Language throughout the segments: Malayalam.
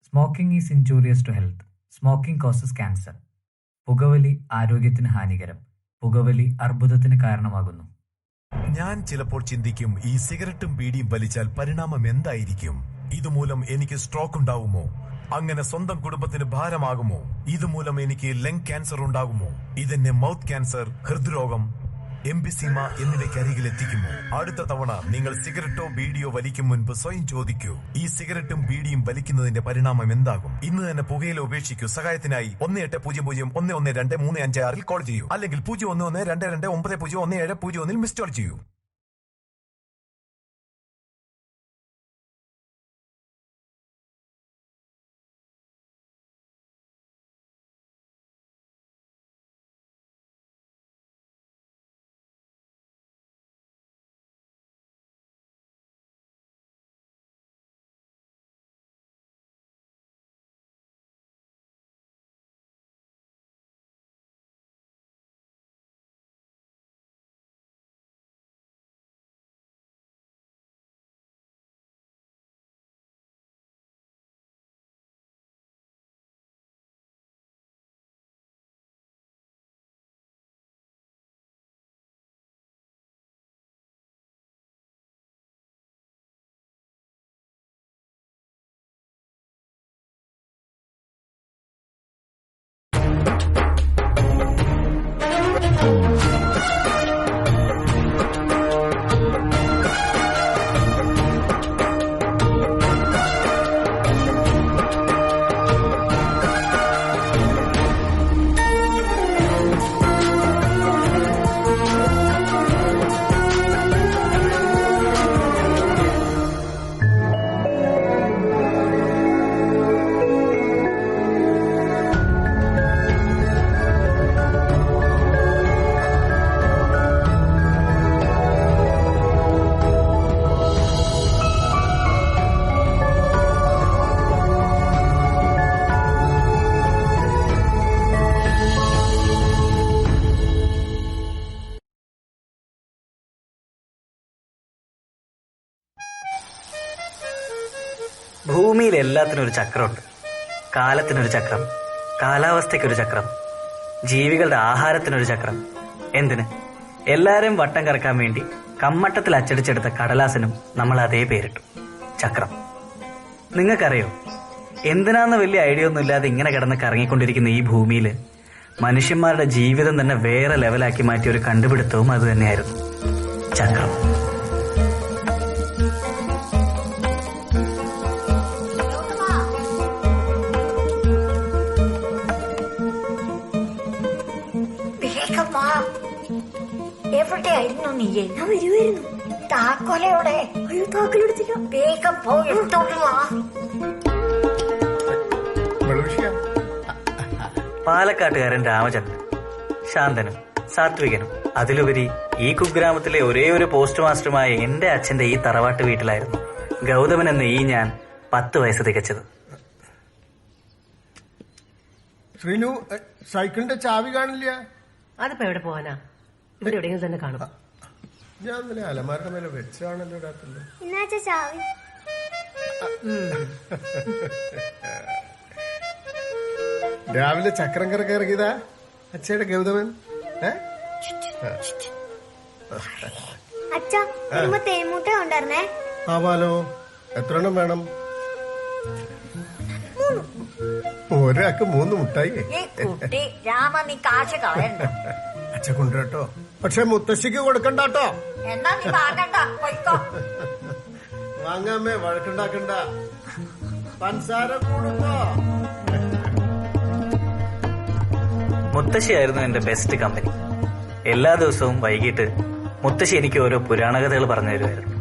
Smoking is injurious to health. Smoking causes cancer. പുകവലി ആരോഗ്യത്തിന് ഹാനികരം. പുകവലി അർബുദത്തിന് കാരണമാകുന്നു. ഞാൻ ചിലപ്പോൾ ചിന്തിക്കും, ഈ സിഗരറ്റും ബീഡിയും വലിച്ചാൽ പരിണാമം എന്തായിരിക്കും? ഇതുമൂലം എനിക്ക് സ്ട്രോക്ക് ഉണ്ടാകുമോ? അങ്ങനെ സ്വന്തം കുടുംബത്തിന് ഭാരമാകുമോ? ഇതുമൂലം എനിക്ക് ലങ് ക്യാൻസർ ഉണ്ടാകുമോ? ഇതെന്നെ മൗത്ത് ക്യാൻസർ, ഹൃദ്രോഗം, എംഫിസീമ എന്നിവയ്ക്ക് അരികിൽ എത്തിക്കുമോ? അടുത്ത തവണ നിങ്ങൾ സിഗരറ്റോ ബീഡിയോ വലിക്കും മുൻപ് സ്വയം ചോദിക്കൂ, ഈ സിഗരറ്റും ബീഡിയും വലിക്കുന്നതിന്റെ പരിണാമം എന്താകും? ഇന്ന് തന്നെ പുകയില ഉപേക്ഷിക്കൂ. സഹായത്തിനായി 1800-112-356 കോൾ ചെയ്യൂ, അല്ലെങ്കിൽ 011229011701 മിസ് കോൾ ചെയ്യൂ. ഭൂമിയിൽ എല്ലാത്തിനും ഒരു ചക്രമുണ്ട്. കാലത്തിനൊരു ചക്രം, കാലാവസ്ഥയ്ക്കൊരു ചക്രം, ജീവികളുടെ ആഹാരത്തിനൊരു ചക്രം. എന്തിന്? എല്ലാരെയും വട്ടം കറക്കാൻ വേണ്ടി കമ്മട്ടത്തിൽ അച്ചടിച്ചെടുത്ത കടലാസിനും നമ്മൾ അതേ പേരിട്ടു, ചക്രം. നിങ്ങൾക്കറിയോ, എന്തിനാന്ന് വലിയ ഐഡിയ ഒന്നും ഇല്ലാതെ ഇങ്ങനെ കിടന്ന് കറങ്ങിക്കൊണ്ടിരിക്കുന്ന ഈ ഭൂമിയിൽ മനുഷ്യന്മാരുടെ ജീവിതം തന്നെ വേറെ ലെവലാക്കി മാറ്റിയ ഒരു കണ്ടുപിടുത്തവും അത് തന്നെയായിരുന്നു, ചക്രം. എവിടെയായിരുന്നു നീ? എന്നാ വരുമായിരുന്നു. താക്കോലയോടെ. അയ്യോ, താക്കോലെടുത്തില്ല. വേഗം പോയി എടുത്തോണ്ട് വാ. പാലക്കാട്ടുകാരൻ രാമചന്ദ്രൻ ശാന്തനും സാത്വികനും, അതിലുപരി ഈ കുഗ്രാമത്തിലെ ഒരേ ഒരു പോസ്റ്റ് മാസ്റ്ററുമായ എന്റെ അച്ഛന്റെ ഈ തറവാട്ട് വീട്ടിലായിരുന്നു ഗൗതമൻ എന്ന ഈ ഞാൻ 10 വയസ്സ് തികച്ചത്. ശ്രീനു, സൈക്കിളിന്റെ ചാവി കാണില്ല. അതിപ്പോ എവിടെ പോവാനാ? ഇവിടെ എവിടെയെങ്കിലും തന്നെ കാണും. ഞാൻ ഇന്നലെ അലമാരുടെ മേലെ വെച്ചാണല്ലോ ഇടാത്തല്ലോ. ചാവി രാവിലെ ചക്രം കറക്കി ഇറങ്ങിയതാ അച്ഛയുടെ ഗൗതമൻ. അച്ഛാ, തേൻമുട്ട ഉണ്ടായിരുന്നേ. ആവാലോ. എത്ര എണ്ണം വേണം? ഒരാൾക്ക് 3 മുട്ടായി. രാമ, നീ കാശ് കളയണ്ട. അച്ഛ കൊണ്ടുവരട്ടോ, പക്ഷെ മുത്തശ്ശിക്ക് കൊടുക്കണ്ടോ. എന്നാ നീ വാങ്ങണ്ട, പോയിക്കോ. വാങ്ങാമേ, വഴക്കുണ്ടാക്കണ്ട. പഞ്ചസാര കൂടുമ്പോ. മുത്തശ്ശിയായിരുന്നു എന്റെ ബെസ്റ്റ് കമ്പനി. എല്ലാ ദിവസവും വൈകിട്ട് മുത്തശ്ശി എനിക്ക് ഓരോ പുരാണകഥകൾ പറഞ്ഞു തരുമായിരുന്നു.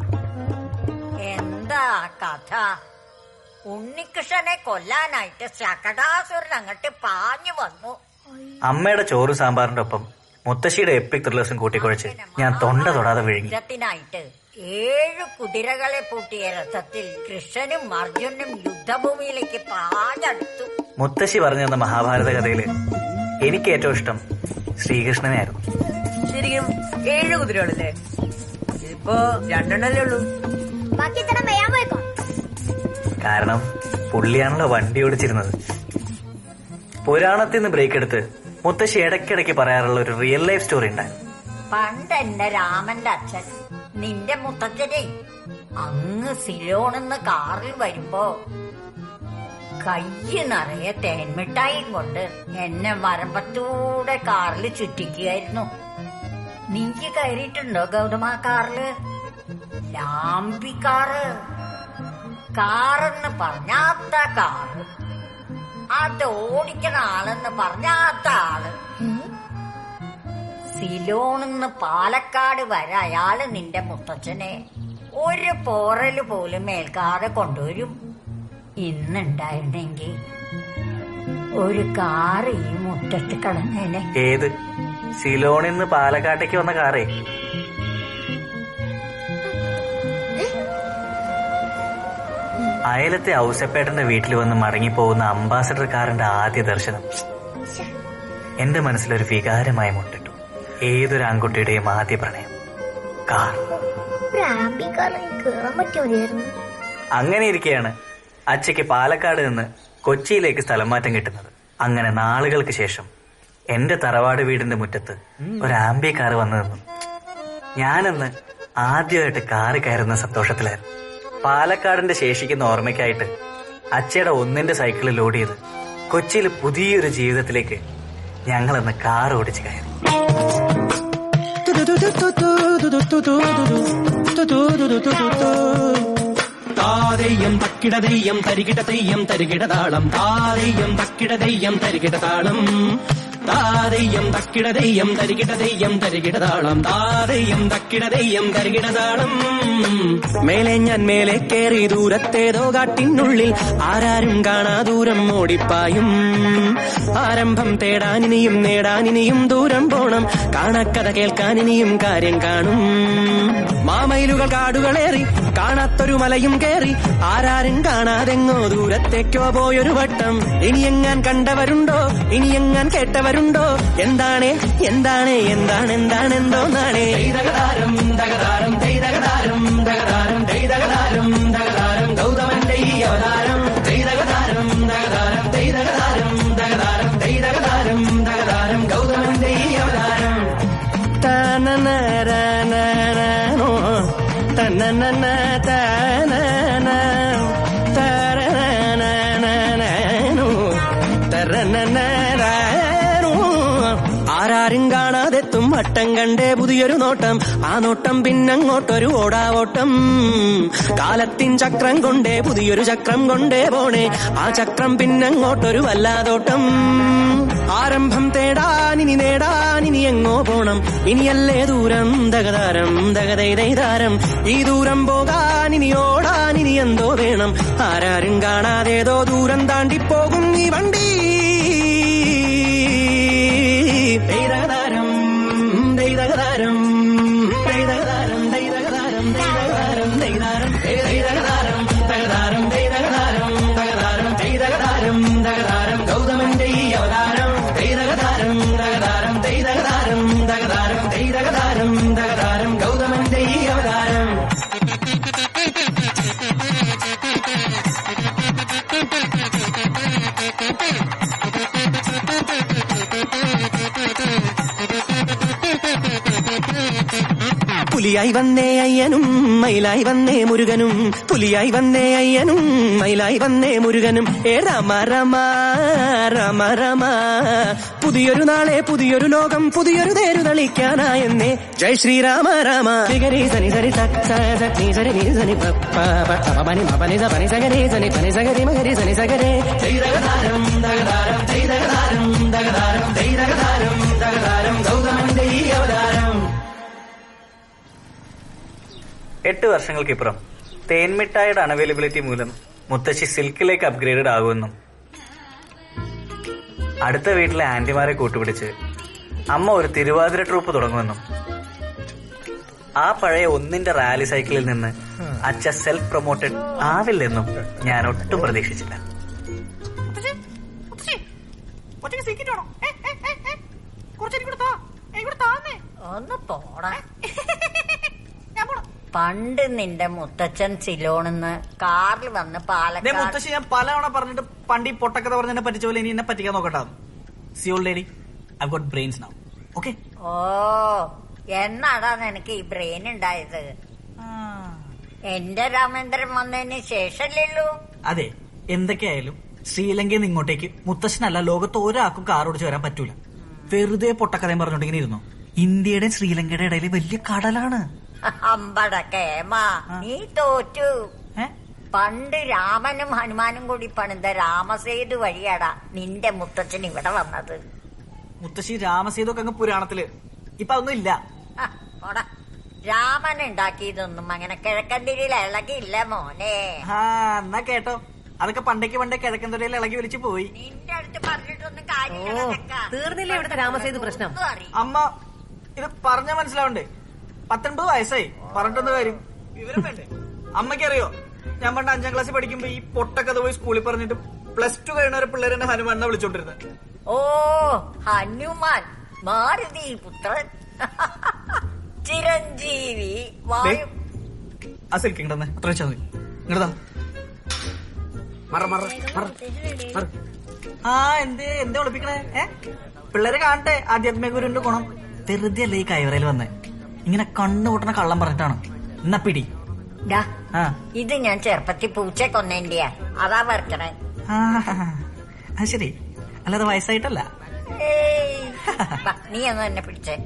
എന്താ കഥ? ഉണ്ണികൃഷ്ണനെ കൊല്ലാനായിട്ട് ശകടാസുരൻ അങ്ങോട്ട് പാഞ്ഞു വന്നു. അമ്മയുടെ ചോറ് സാമ്പാറിന്റെ ഒപ്പം മുത്തശ്ശിയുടെ എപ്പിക് ത്രില്ലേഴ്സും കൂട്ടിക്കുഴച്ച് ഞാൻ തൊണ്ട തൊടാതെ വിഴുങ്ങി. 7 കുതിരകളെ പൂട്ടിയ രഥത്തിൽ കൃഷ്ണനും അർജുനും യുദ്ധഭൂമിയിലേക്ക് പാഞ്ഞടുത്തു. മുത്തശ്ശി പറഞ്ഞു തന്ന മഹാഭാരത കഥയില് എനിക്ക് ഏറ്റവും ഇഷ്ടം ശ്രീകൃഷ്ണനായിരുന്നു. ശരിക്കും 7 കുതിരകളല്ലേ? ഇപ്പൊ 2 ഉള്ളൂ. ബാക്കി ഇത്ര വേഗം പോയിക്കോ. കാരണം പുള്ളിയാണല്ലോ വണ്ടി ഓടിച്ചിരുന്നത്. പുരാണത്തിൽ നിന്ന് ബ്രേക്ക് എടുത്ത് മുത്തശ്ശി ഇടയ്ക്കിടയ്ക്ക് പറയാറുള്ള ഒരു റിയൽ ലൈഫ് സ്റ്റോറി ഉണ്ടായിരുന്നു. പണ്ട് എന്റെ രാമന്റെ അച്ഛൻ നിന്റെ മുത്തച്ഛനെ അങ്ങ് സിലോണെന്ന് കാറിൽ വരുമ്പോ കയ്യ് നിറയെ തേൻമിഠായും കൊണ്ട് എന്നെ വരമ്പത്തൂടെ കാറിൽ ചുറ്റിക്കുകയായിരുന്നു. നീ കയറിയിട്ടുണ്ടോ ഗൗതമ കാറില്? ലാംബിക്കാറ്. കാറെന്ന് പറഞ്ഞാത്ത കാറ്, അത് ഓടിക്കണ ആളെന്ന് പറഞ്ഞാത്ത ആള്. സിലോണെന്ന് പാലക്കാട് വരെ അയാള് നിന്റെ മുത്തച്ഛനെ ഒരു പോറല് പോലും മേൽക്കാതെ കൊണ്ടുവരും. ഇന്നുണ്ടായിരുന്നെങ്കിൽ ഒരു കാറ് ഈ മുറ്റത്ത് കിടന്നേനെ. ഏത്? സിലോണിന്ന് പാലക്കാട്ടേക്ക് വന്ന കാറേ? അയലത്തെ ഔസപ്പേട്ടന്റെ വീട്ടിൽ വന്ന് മടങ്ങിപ്പോകുന്ന അംബാസഡർ കാറിന്റെ ആദ്യ ദർശനം എന്റെ മനസ്സിലൊരു വികാരമായി മുട്ടിട്ടു. ഏതൊരു ആൺകുട്ടിയുടെയും ആദ്യ പ്രണയം കാർ. അങ്ങനെ ഇരിക്കെയാണ് അച്ഛയ്ക്ക് പാലക്കാട് നിന്ന് കൊച്ചിയിലേക്ക് സ്ഥലം മാറ്റം കിട്ടുന്നത്. അങ്ങനെ നാളുകൾക്ക് ശേഷം എന്റെ തറവാട് വീടിന്റെ മുറ്റത്ത് ഒരു ആംബി കാർ വന്നു നിന്നു. ഞാനന്ന് ആദ്യമായിട്ട് കാറ് കയറുന്ന സന്തോഷത്തിലായിരുന്നു. പാലക്കാടിന്റെ ശേഷിക്കുന്ന ഓർമ്മയ്ക്കായിട്ട് അച്ഛയുടെ ഒന്നിന്റെ സൈക്കിളിൽ ലോഡ് ചെയ്ത് കൊച്ചിയിൽ പുതിയൊരു ജീവിതത്തിലേക്ക് ഞങ്ങളന്ന് കാർ ഓടിച്ച് കയറി. താരെയ്യം തക്കിട തെയ്യം തരികിട തെയ്യം തരികിട താളം. താരെയ്യം തക്കിട തെയ്യം തരികിട താളം. താരെയ്യം തക്കിട തെയ്യം തരികിട തെയ്യം തരികിട താളം. താരെയ്യം തക്കിട തെയ്യം തരികിട താളം. മേലെ ഞാൻ മേലെ കേറി ദൂരത്തേതോ കാട്ടിനുള്ളിൽ ആരാരും കാണാ ദൂരം ഓടിപ്പായും. ആരംഭം തേടാനിനിയും നേടാനിനിയും ദൂരം പോണം. കാണാക്കഥ കേൾക്കാനിനിയും കാര്യം കാണും. മാമയിലുകൾ കാടുകളേറി കാണാത്തൊരു മലയും കേറി ആരാരും കാണാതെങ്ങോ ദൂരത്തേക്കോ പോയൊരു വട്ടം. ഇനിയെങ്ങാൻ കണ്ടവരുണ്ടോ? ഇനിയെങ്ങാൻ കേട്ടവരുണ്ടോ? എന്താണ് എന്താണ് എന്താണ് എന്താണെന്തോന്നാണേ. ദൈതകതാരം ദഗതാരം ദൈതകതാരം ദഗതാരം ദൈതകതാരം ദഗതാരം ഗൗതമന്റെ ഈ അവതാരം. ദൈതകതാരം ദഗതാരം ദൈതകതാരം ദഗതാരം ദൈതകതാരം ദഗതാരം ഗൗതമന്റെ ഈ അവതാരം. തനനരനോ തനനന തനന തരനനനോ തരനനരനോ. ആരാരും കാണാതെത്തും വട്ടം കണ്ടേ പുതിയൊരു നോട്ടം. ആ നോട്ടം പിന്നങ്ങോട്ടൊരു ഓടാവോട്ടം. കാലത്തിൻ ചക്രം കൊണ്ടേ പുതിയൊരു ചക്രം കൊണ്ടേ പോണേ. ആ ചക്രം പിന്നങ്ങോട്ടൊരു വല്ലാതോട്ടം. ആരംഭം തേടാനിനി നേടാനിനി എങ്ങോ പോണം. ഇനിയല്ലേ ദൂരം ദഗതാരം ദഗതൈതാരം. ഈ ദൂരം പോകാനിനി ഓടാനിനി എന്തോ വേണം. ആരാരും കാണാതേതോ ദൂരം താണ്ടിപ്പോകും ഈ വണ്ടി. ദൈതകതാരം ദൈതകതാരം ദൈതകതാരം ദൈതകതാരം ദൈതകതാരം ദൈതാരം ദൈതകതാരം ദഗതാരം ദൈതകതാരം ദഗതാരം ദൈതകതാരം ദഗതാരം ഗൗതമന്റെ ഈ അവതാരം. ദൈതകതാരം ദഗതാരം ദൈതകതാരം ദഗതാരം ദൈതകതാരം ദഗതാരം ഗൗതമന്റെ ഈ അവതാരം. പുലിയായി വന്നേ അയ്യനും മയിലായി വന്നേ മുരുകനും. പുലിയായി വന്നേ അയ്യനും മയിലായി വന്നേ മുരുകനും. ഏ രാമ രാമ രാമ രാമ. പുതിയൊരു നാളെ പുതിയൊരു ലോകം പുതിയൊരു തേരു തളിക്കാനായെന്നേ. ജയ് ശ്രീരാമ രാമ. സരി സനി സരി സനി സരി നീ സനി പനി പനി പനി സഗരി സനി പനി സഗരി മകരി സനി സഗരേ. ദൈതകതാരം ദഗതാരം ദൈതകതാരം ദഗതാരം ദൈതകതാരം ദഗതാരം ഗൗതമന്റെ ഈ അവതാരം. 8 വർഷങ്ങൾക്കിപ്പുറം തേൻമിഠായിയുടെ അൺഅവൈലബിലിറ്റി മൂലം മുത്തശ്ശി സിൽക്കിലേക്ക് അപ്ഗ്രേഡഡ് ആകുമെന്നും അടുത്ത വീട്ടിലെ ആന്റിമാരെ കൂട്ടുപിടിച്ച് അമ്മ ഒരു തിരുവാതിര ട്രൂപ്പ് തുടങ്ങുമെന്നും ആ പഴയ ഒന്നിന്റെ റാലി സൈക്കിളിൽ നിന്ന് അച്ഛ സെൽഫ് പ്രൊമോട്ടഡ് ആവില്ലെന്നും ഞാൻ ഒട്ടും പ്രതീക്ഷിച്ചില്ല. ഒന്ന് പോടാ. പണ്ട് നിന്റെ മുത്തച്ഛൻ സിലോണിന്ന് കാറിൽ വന്ന് പാലക്കാട്. മുത്തശ്ശി, ഞാൻ പലവണ പറഞ്ഞിട്ട് പണ്ട് ഈ പൊട്ടക്കഥ പറഞ്ഞ പറ്റിച്ച പോലെ ഇനി എന്നെ പറ്റിക്കാൻ നോക്കട്ടാ. Seoul lady, I got brains now. Okay. ഓ, എന്നാടാ നിനക്ക് ഈ ബ്രെയിൻ ഉണ്ടായത്? എന്റെ രാമേന്ദ്രൻ വന്നതിന് ശേഷമല്ലല്ലോ. അതെ, എന്തൊക്കെയായാലും ശ്രീലങ്കയിൽ നിന്ന് ഇങ്ങോട്ടേക്ക് മുത്തശ്ശനല്ല ലോകത്ത് ഒരാൾക്കും കാർ ഓടിച്ച് വരാൻ പറ്റൂല. വെറുതെ പൊട്ടക്കഥയും പറഞ്ഞോണ്ടിങ്ങനെ ഇരുന്നു. ഇന്ത്യയുടെ ശ്രീലങ്കയുടെ ഇടയിൽ വലിയ കടലാണ്. അമ്പടക്കേമാ, നീ തോറ്റു. പണ്ട് രാമനും ഹനുമാനും കൂടി പണിത രാമസേതു വഴിയാടാ നിന്റെ മുത്തച്ഛൻ ഇവിടെ വന്നത്. മുത്തശ്ശി, രാമസേതു ഒക്കെ അങ്ങ് പുരാണത്തില്, ഇപ്പൊ അതൊന്നും ഇല്ല. രാമൻ ഉണ്ടാക്കിയതൊന്നും അങ്ങനെ കിഴക്കന്തിരിയിൽ ഇളകിയില്ല മോനെ. എന്നാ കേട്ടോ, അതൊക്കെ പണ്ടേക്ക് പണ്ടേ കിഴക്കൻ തൊഴിൽ ഇളകി വലിച്ചു പോയി. നിന്റെ അടുത്ത് പറഞ്ഞിട്ടൊന്നും കാര്യമില്ല. തീർന്നില്ലേ ഇവിടുത്തെ രാമസേതു പ്രശ്നം? അമ്മ, ഇത് പറഞ്ഞ മനസ്സിലാവണ്ടേ? 19 വയസ്സായി, പറഞ്ഞിട്ടൊന്ന് കാര്യം. വിവരം വേണ്ടേ? അമ്മയ്ക്കറിയോ, ഞാൻ പണ്ട് 5ാം ക്ലാസ്സിൽ പഠിക്കുമ്പോ ഈ പൊട്ടക്കഥ പോയി സ്കൂളിൽ പറഞ്ഞിട്ട് +2 കഴിയുന്നവരെ പിള്ളേരെ എന്നെ ഹനുമാനെ വിളിച്ചോണ്ടിരുന്നത്. ഓ, ഹനുമാൻ, മാരുതി പുത്രൻ, ചിരഞ്ജീവി, വായു. ആ സിൽക്കിങ് തന്നെ അത്ര വെച്ചാൽ മതി. ഇങ്ങോട്ടാ. എന്തേ ഒളിപ്പിക്കണേ? പിള്ളേരെ കാണട്ടെ ആധ്യാത്മിക ഗുരുവിന്റെ ഗുണം. വെറുതെ അല്ലേ ഈ കൈവറയിൽ വന്നേ. ഇങ്ങനെ കണ്ണു കൂട്ടണ കള്ളം പറഞ്ഞിട്ടാണ്. എന്നാ പിടി. ഇത് ഞാൻ ചെറുപ്പത്തിൽ പൂച്ച കൊന്നേന്റെയാ, അതാ വരക്കണേ. അത് ശരി, അല്ലാതെ വയസ്സായിട്ടല്ല. നീ ഒന്ന് എന്നെ പിടിച്ചേ.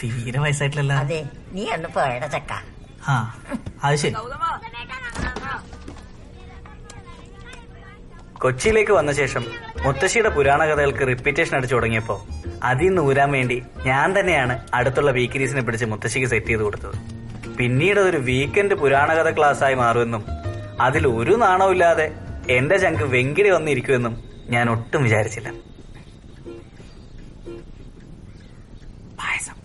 തീരെ വയസ്സായിട്ടില്ലല്ലോ. അതെ, നീ ഒന്ന് പോയട ചക്ക. അത് ശരി. കൊച്ചിയിലേക്ക് വന്ന ശേഷം മുത്തശ്ശിയുടെ പുരാണ കഥകൾക്ക് റിപ്പീറ്റേഷൻ അടിച്ചു തുടങ്ങിയപ്പോ അതിൽ നിന്ന് ഊരാൻ വേണ്ടി ഞാൻ തന്നെയാണ് അടുത്തുള്ള വീക്കിലീസിനെ പിടിച്ച് മുത്തശ്ശിക്ക് സെറ്റ് ചെയ്ത് കൊടുത്തത്. പിന്നീട് അതൊരു വീക്കെൻഡ് പുരാണ കഥ ക്ലാസ്സായി മാറുമെന്നും അതിൽ ഒരു നാണവുമില്ലാതെ എന്റെ ചങ്ക് വെങ്കിടി വന്നിരിക്കുമെന്നും ഞാൻ ഒട്ടും വിചാരിച്ചില്ല. പായസം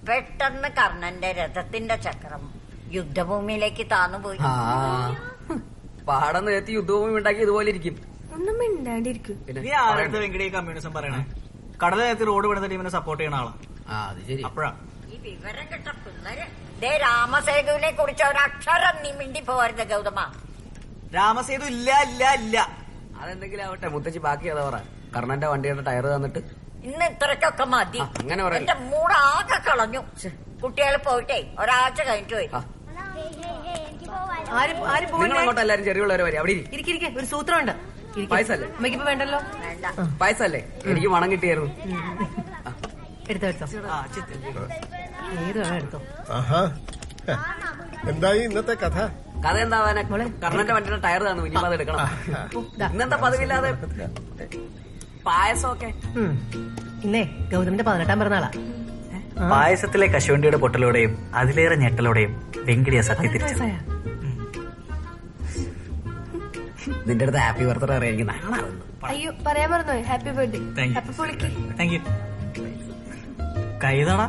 പെട്ടെന്ന് കർണന്റെ രഥത്തിന്റെ ചക്രം യുദ്ധഭൂമിയിലേക്ക് താന്നുപോയി. പാടം നിരത്തി യുദ്ധഭൂമി ഉണ്ടാക്കി ഇതുപോലെ ഇരിക്കും. ഒന്നും മിണ്ടാണ്ടിരിക്കും. നീ ആരുടെ വെങ്കിടി കമ്മ്യൂണിസം പറയണേ? കടല നേരത്തെ റോഡ് പണിതിട്ട് ഇവനെ സപ്പോർട്ട് ചെയ്യണ ആളാ. അത് ശരി. അപ്പഴാ ഈ വിവരം കിട്ട പിള്ളേര്. രാമസേതുവിനെ കുറിച്ച് ഒരക്ഷരം നീ മിണ്ടി പോരുത് ഗൗതമ. രാമസേതു ഇല്ല ഇല്ല ഇല്ല. അതെന്തെങ്കിലും ആവട്ടെ, മുത്തച്ഛി ബാക്കി കഥ പറ. കർണന്റെ വണ്ടിയുടെ ടയർ തന്നിട്ട് ഇന്ന് ഇത്രക്കൊക്കെ മതി. അങ്ങനെ പറയാം. എന്റെ മൂടാകെ കളഞ്ഞു. കുട്ടികൾ പോയിട്ടേ ഒരാഴ്ച കഴിഞ്ഞിട്ട് പോയി. നിങ്ങൾ അങ്ങോട്ട് എല്ലാരും ചെറിയുള്ളവരെ വരെ അവിടെ ഇരിക്കെ, ഒരു സൂത്രമുണ്ട്. പായസല്ലേ? അമ്മയ്ക്കിപ്പോ വേണ്ടല്ലോ. പായസല്ലേ? എനിക്ക് മണം കിട്ടിയായിരുന്നു. എടുത്തോ ഏതോ എടുത്തോ. എന്തായി ഇന്നത്തെ കഥ? കഥ എന്താവാനെ? കർണന്റെ വണ്ടിയുടെ ടയർ തന്നു, ഇനിയിപ്പോ അത് എടുക്കണം. ഇന്നെന്താ പതിവില്ലാതെ പായസമൊക്കെ? ഇന്നേ ഗൗതമിന്റെ 18ാം പിറന്നാളാ. പായസത്തിലെ കശുവണ്ടിയുടെ പൊട്ടലോടെയും അതിലേറെ ഞെട്ടലോടെയും വെങ്കിടിയ സത്യം തിരിച്ചു. നിന്റെ അടുത്ത് ഹാപ്പി ബർത്ത്ഡേ അറിയിക്കുന്ന അയ്യോ, പറയാൻ മറന്നോ. Happy birthday. ഹാപ്പി പൊളിക്ക്. Thank you. കൈതട.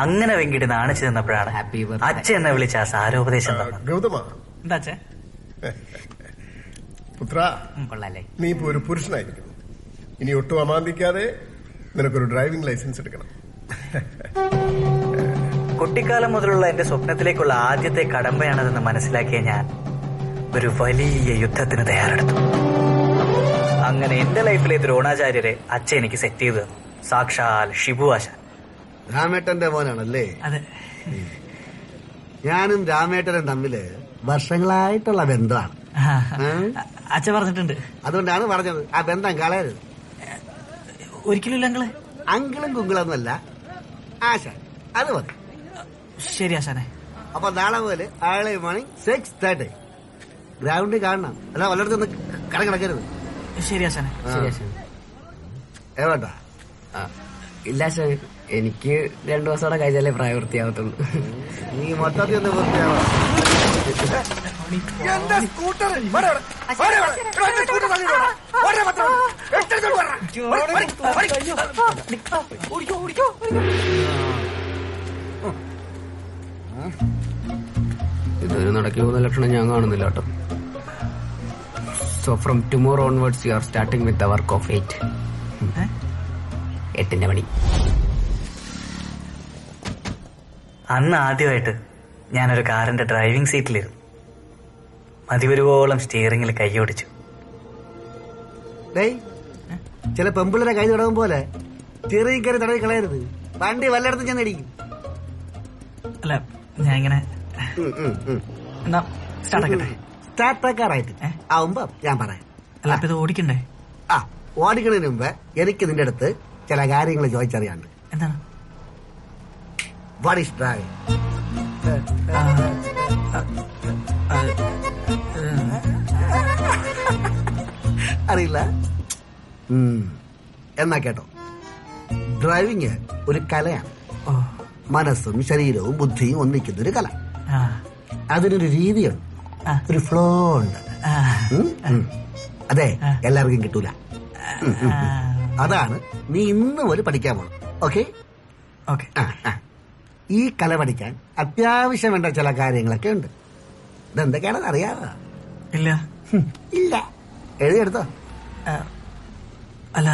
അങ്ങനെ വെങ്കിടി നാണിച്ചു നിന്നപ്പോഴാണ് ഹാപ്പി അച്ഛൻ എന്നെ വിളിച്ച ആ സാരോപദേശം തന്നത്. ഗൗതമ, എന്താ അച്ഛൻ? പുത്ര, കൊള്ളാല്ലേ? നീ ഇപ്പൊ ഒരു പുരുഷനായിരിക്കുന്നു. ഇനി ഒട്ടും അമാന്തിക്കാതെ നിനക്കൊരു ഡ്രൈവിംഗ് ലൈസൻസ് എടുക്കണം. കുട്ടിക്കാലം മുതലുള്ള എന്റെ സ്വപ്നത്തിലേക്കുള്ള ആദ്യത്തെ കടമ്പയാണതെന്ന് മനസ്സിലാക്കിയ ഞാൻ ഒരു വലിയ യുദ്ധത്തിന് തയ്യാറെടുത്തു. അങ്ങനെ എന്റെ ലൈഫിലെ ദ്രോണാചാര്യരെ അച്ഛൻ എനിക്ക് സെറ്റ് ചെയ്തു തന്നു. സാക്ഷാൽ ഷിബു ആശാൻ. രാമേട്ടന്റെ മോനാണല്ലേ? അതെ. ഞാനും രാമേട്ടനും തമ്മില് വർഷങ്ങളായിട്ടുള്ള ബന്ധമാണ്. അച്ഛൻ പറഞ്ഞിട്ടുണ്ട്. അതുകൊണ്ടാണ് പറഞ്ഞത് ആ ബന്ധം കളയരുത്. ഒരിക്കലും അങ്കിള്. അങ്കിളും കുങ്കിളൊന്നുമല്ല, ആശാൻ. അത് മതി. ശരി ആശാനെ. അപ്പൊ നാളെ പോലെ ആളെ മോർണിംഗ് 6:30 ഗ്രൗണ്ടിൽ കാണണം. അല്ല വല്ലയിടത്തൊന്ന് കിടക്കരുത്. ശരി ആശാനെ. ഏട്ടാ? ഇല്ല ആശാൻ, എനിക്ക് 2 ദിവസം കഴിച്ചാലേ പ്രായവൃത്തിയാവത്തുള്ളൂ. നീ മൊത്തത്തിൽ ഒന്ന് വൃത്തിയാവോ? ഇതൊരു നടക്കി പോകുന്ന ലക്ഷണം ഞാൻ കാണുന്നില്ല കേട്ടോ. So from tomorrow onwards, you are starting with the work of 8. 8 മണി. അന്ന് ആദ്യമായിട്ട് ഞാനൊരു കാറിന്റെ ഡ്രൈവിംഗ് സീറ്റിലിരുന്നു. മതിവരുവോളം സ്റ്റിയറിംഗിൽ കൈയോടിച്ചു. ചില പെമ്പിളരെ കൈ തുടങ്ങും പോലെ ചെറിയ കയറി തടവി കളയരുത്. വണ്ടി വല്ലയിടത്തും ചെന്ന് ഇടിക്കും. അല്ല, ഞാൻ ഇങ്ങനെ സ്റ്റാർട്ടാക്കാറായിട്ട് ആവുമ്പോ ഞാൻ പറയാം. അല്ല, അപ്പൊ ഇത് ഓടിക്കണ്ടേ? ആ, ഓടിക്കുന്നതിന് മുമ്പ് എനിക്ക് നിന്റെ അടുത്ത് ചില കാര്യങ്ങൾ ചോദിച്ചറിയാണ്ട്. എന്താണ്? What is driving? അറിയില്ല? എന്നാ കേട്ടോ, ഡ്രൈവിംഗ് ഒരു കലയാണ്. മനസ്സും ശരീരവും ബുദ്ധിയും ഒന്നിക്കുന്ന ഒരു കല. അതിനൊരു രീതിയുണ്ട്, ഒരു ഫ്ലോ ഉണ്ട്. അതെ, എല്ലാവർക്കും കിട്ടൂല. അതാണ് നീ ഇന്ന് പോലും പഠിക്കാൻ പോണം. ഓക്കെ? ഈ കല പഠിക്കാൻ അത്യാവശ്യം വേണ്ട ചില കാര്യങ്ങളൊക്കെ ഉണ്ട്. ഇതെന്തൊക്കെയാണെന്ന് അറിയാമോ? ഇല്ല. ഇല്ല, എഴുതിയെടുത്തോ. അല്ല,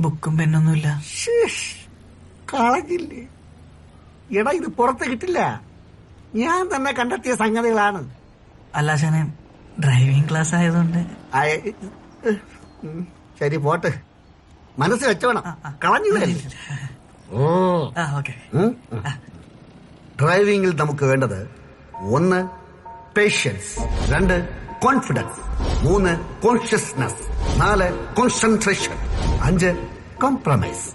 ബുക്കും പെന്നൊന്നുമില്ല. കളഞ്ഞില്ലേ? എടാ, ഇത് പുറത്ത് കിട്ടില്ല. ഞാൻ തന്നെ കണ്ടെത്തിയ സംഗതികളാണ്. അല്ല ശാനെ, ഡ്രൈവിംഗ് ക്ലാസ് ആയതുകൊണ്ട്. ശരി, പോട്ട്. മനസ്സ് വെച്ചോണം, കളഞ്ഞില്ല. ഡ്രൈവിംഗിൽ നമുക്ക് വേണ്ടത് 1 patience, 2 confidence, 3 consciousness, 4 concentration, 5 compromise.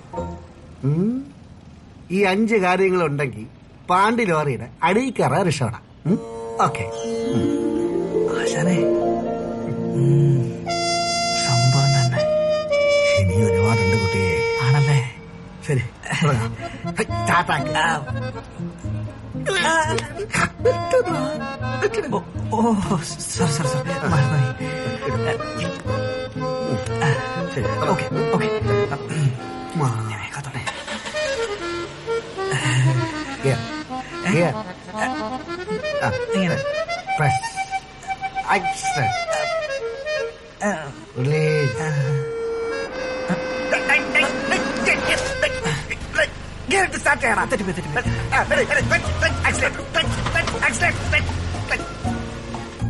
ഈ 5 കാര്യങ്ങളുണ്ടെങ്കിൽ പാണ്ടി ലോറിയുടെ അടിയിക്കറ രക്ഷപ്പെടാം. ഓക്കെ? സംഭവം തന്നെ. ഇനി ഒരുപാടുണ്ട് കുട്ടിയെ. ആണല്ലേ? ശരി, ഓ, സോറി, മറന്നുപോയി. ഓക്കെ. ഇങ്ങനെ press, extract, release.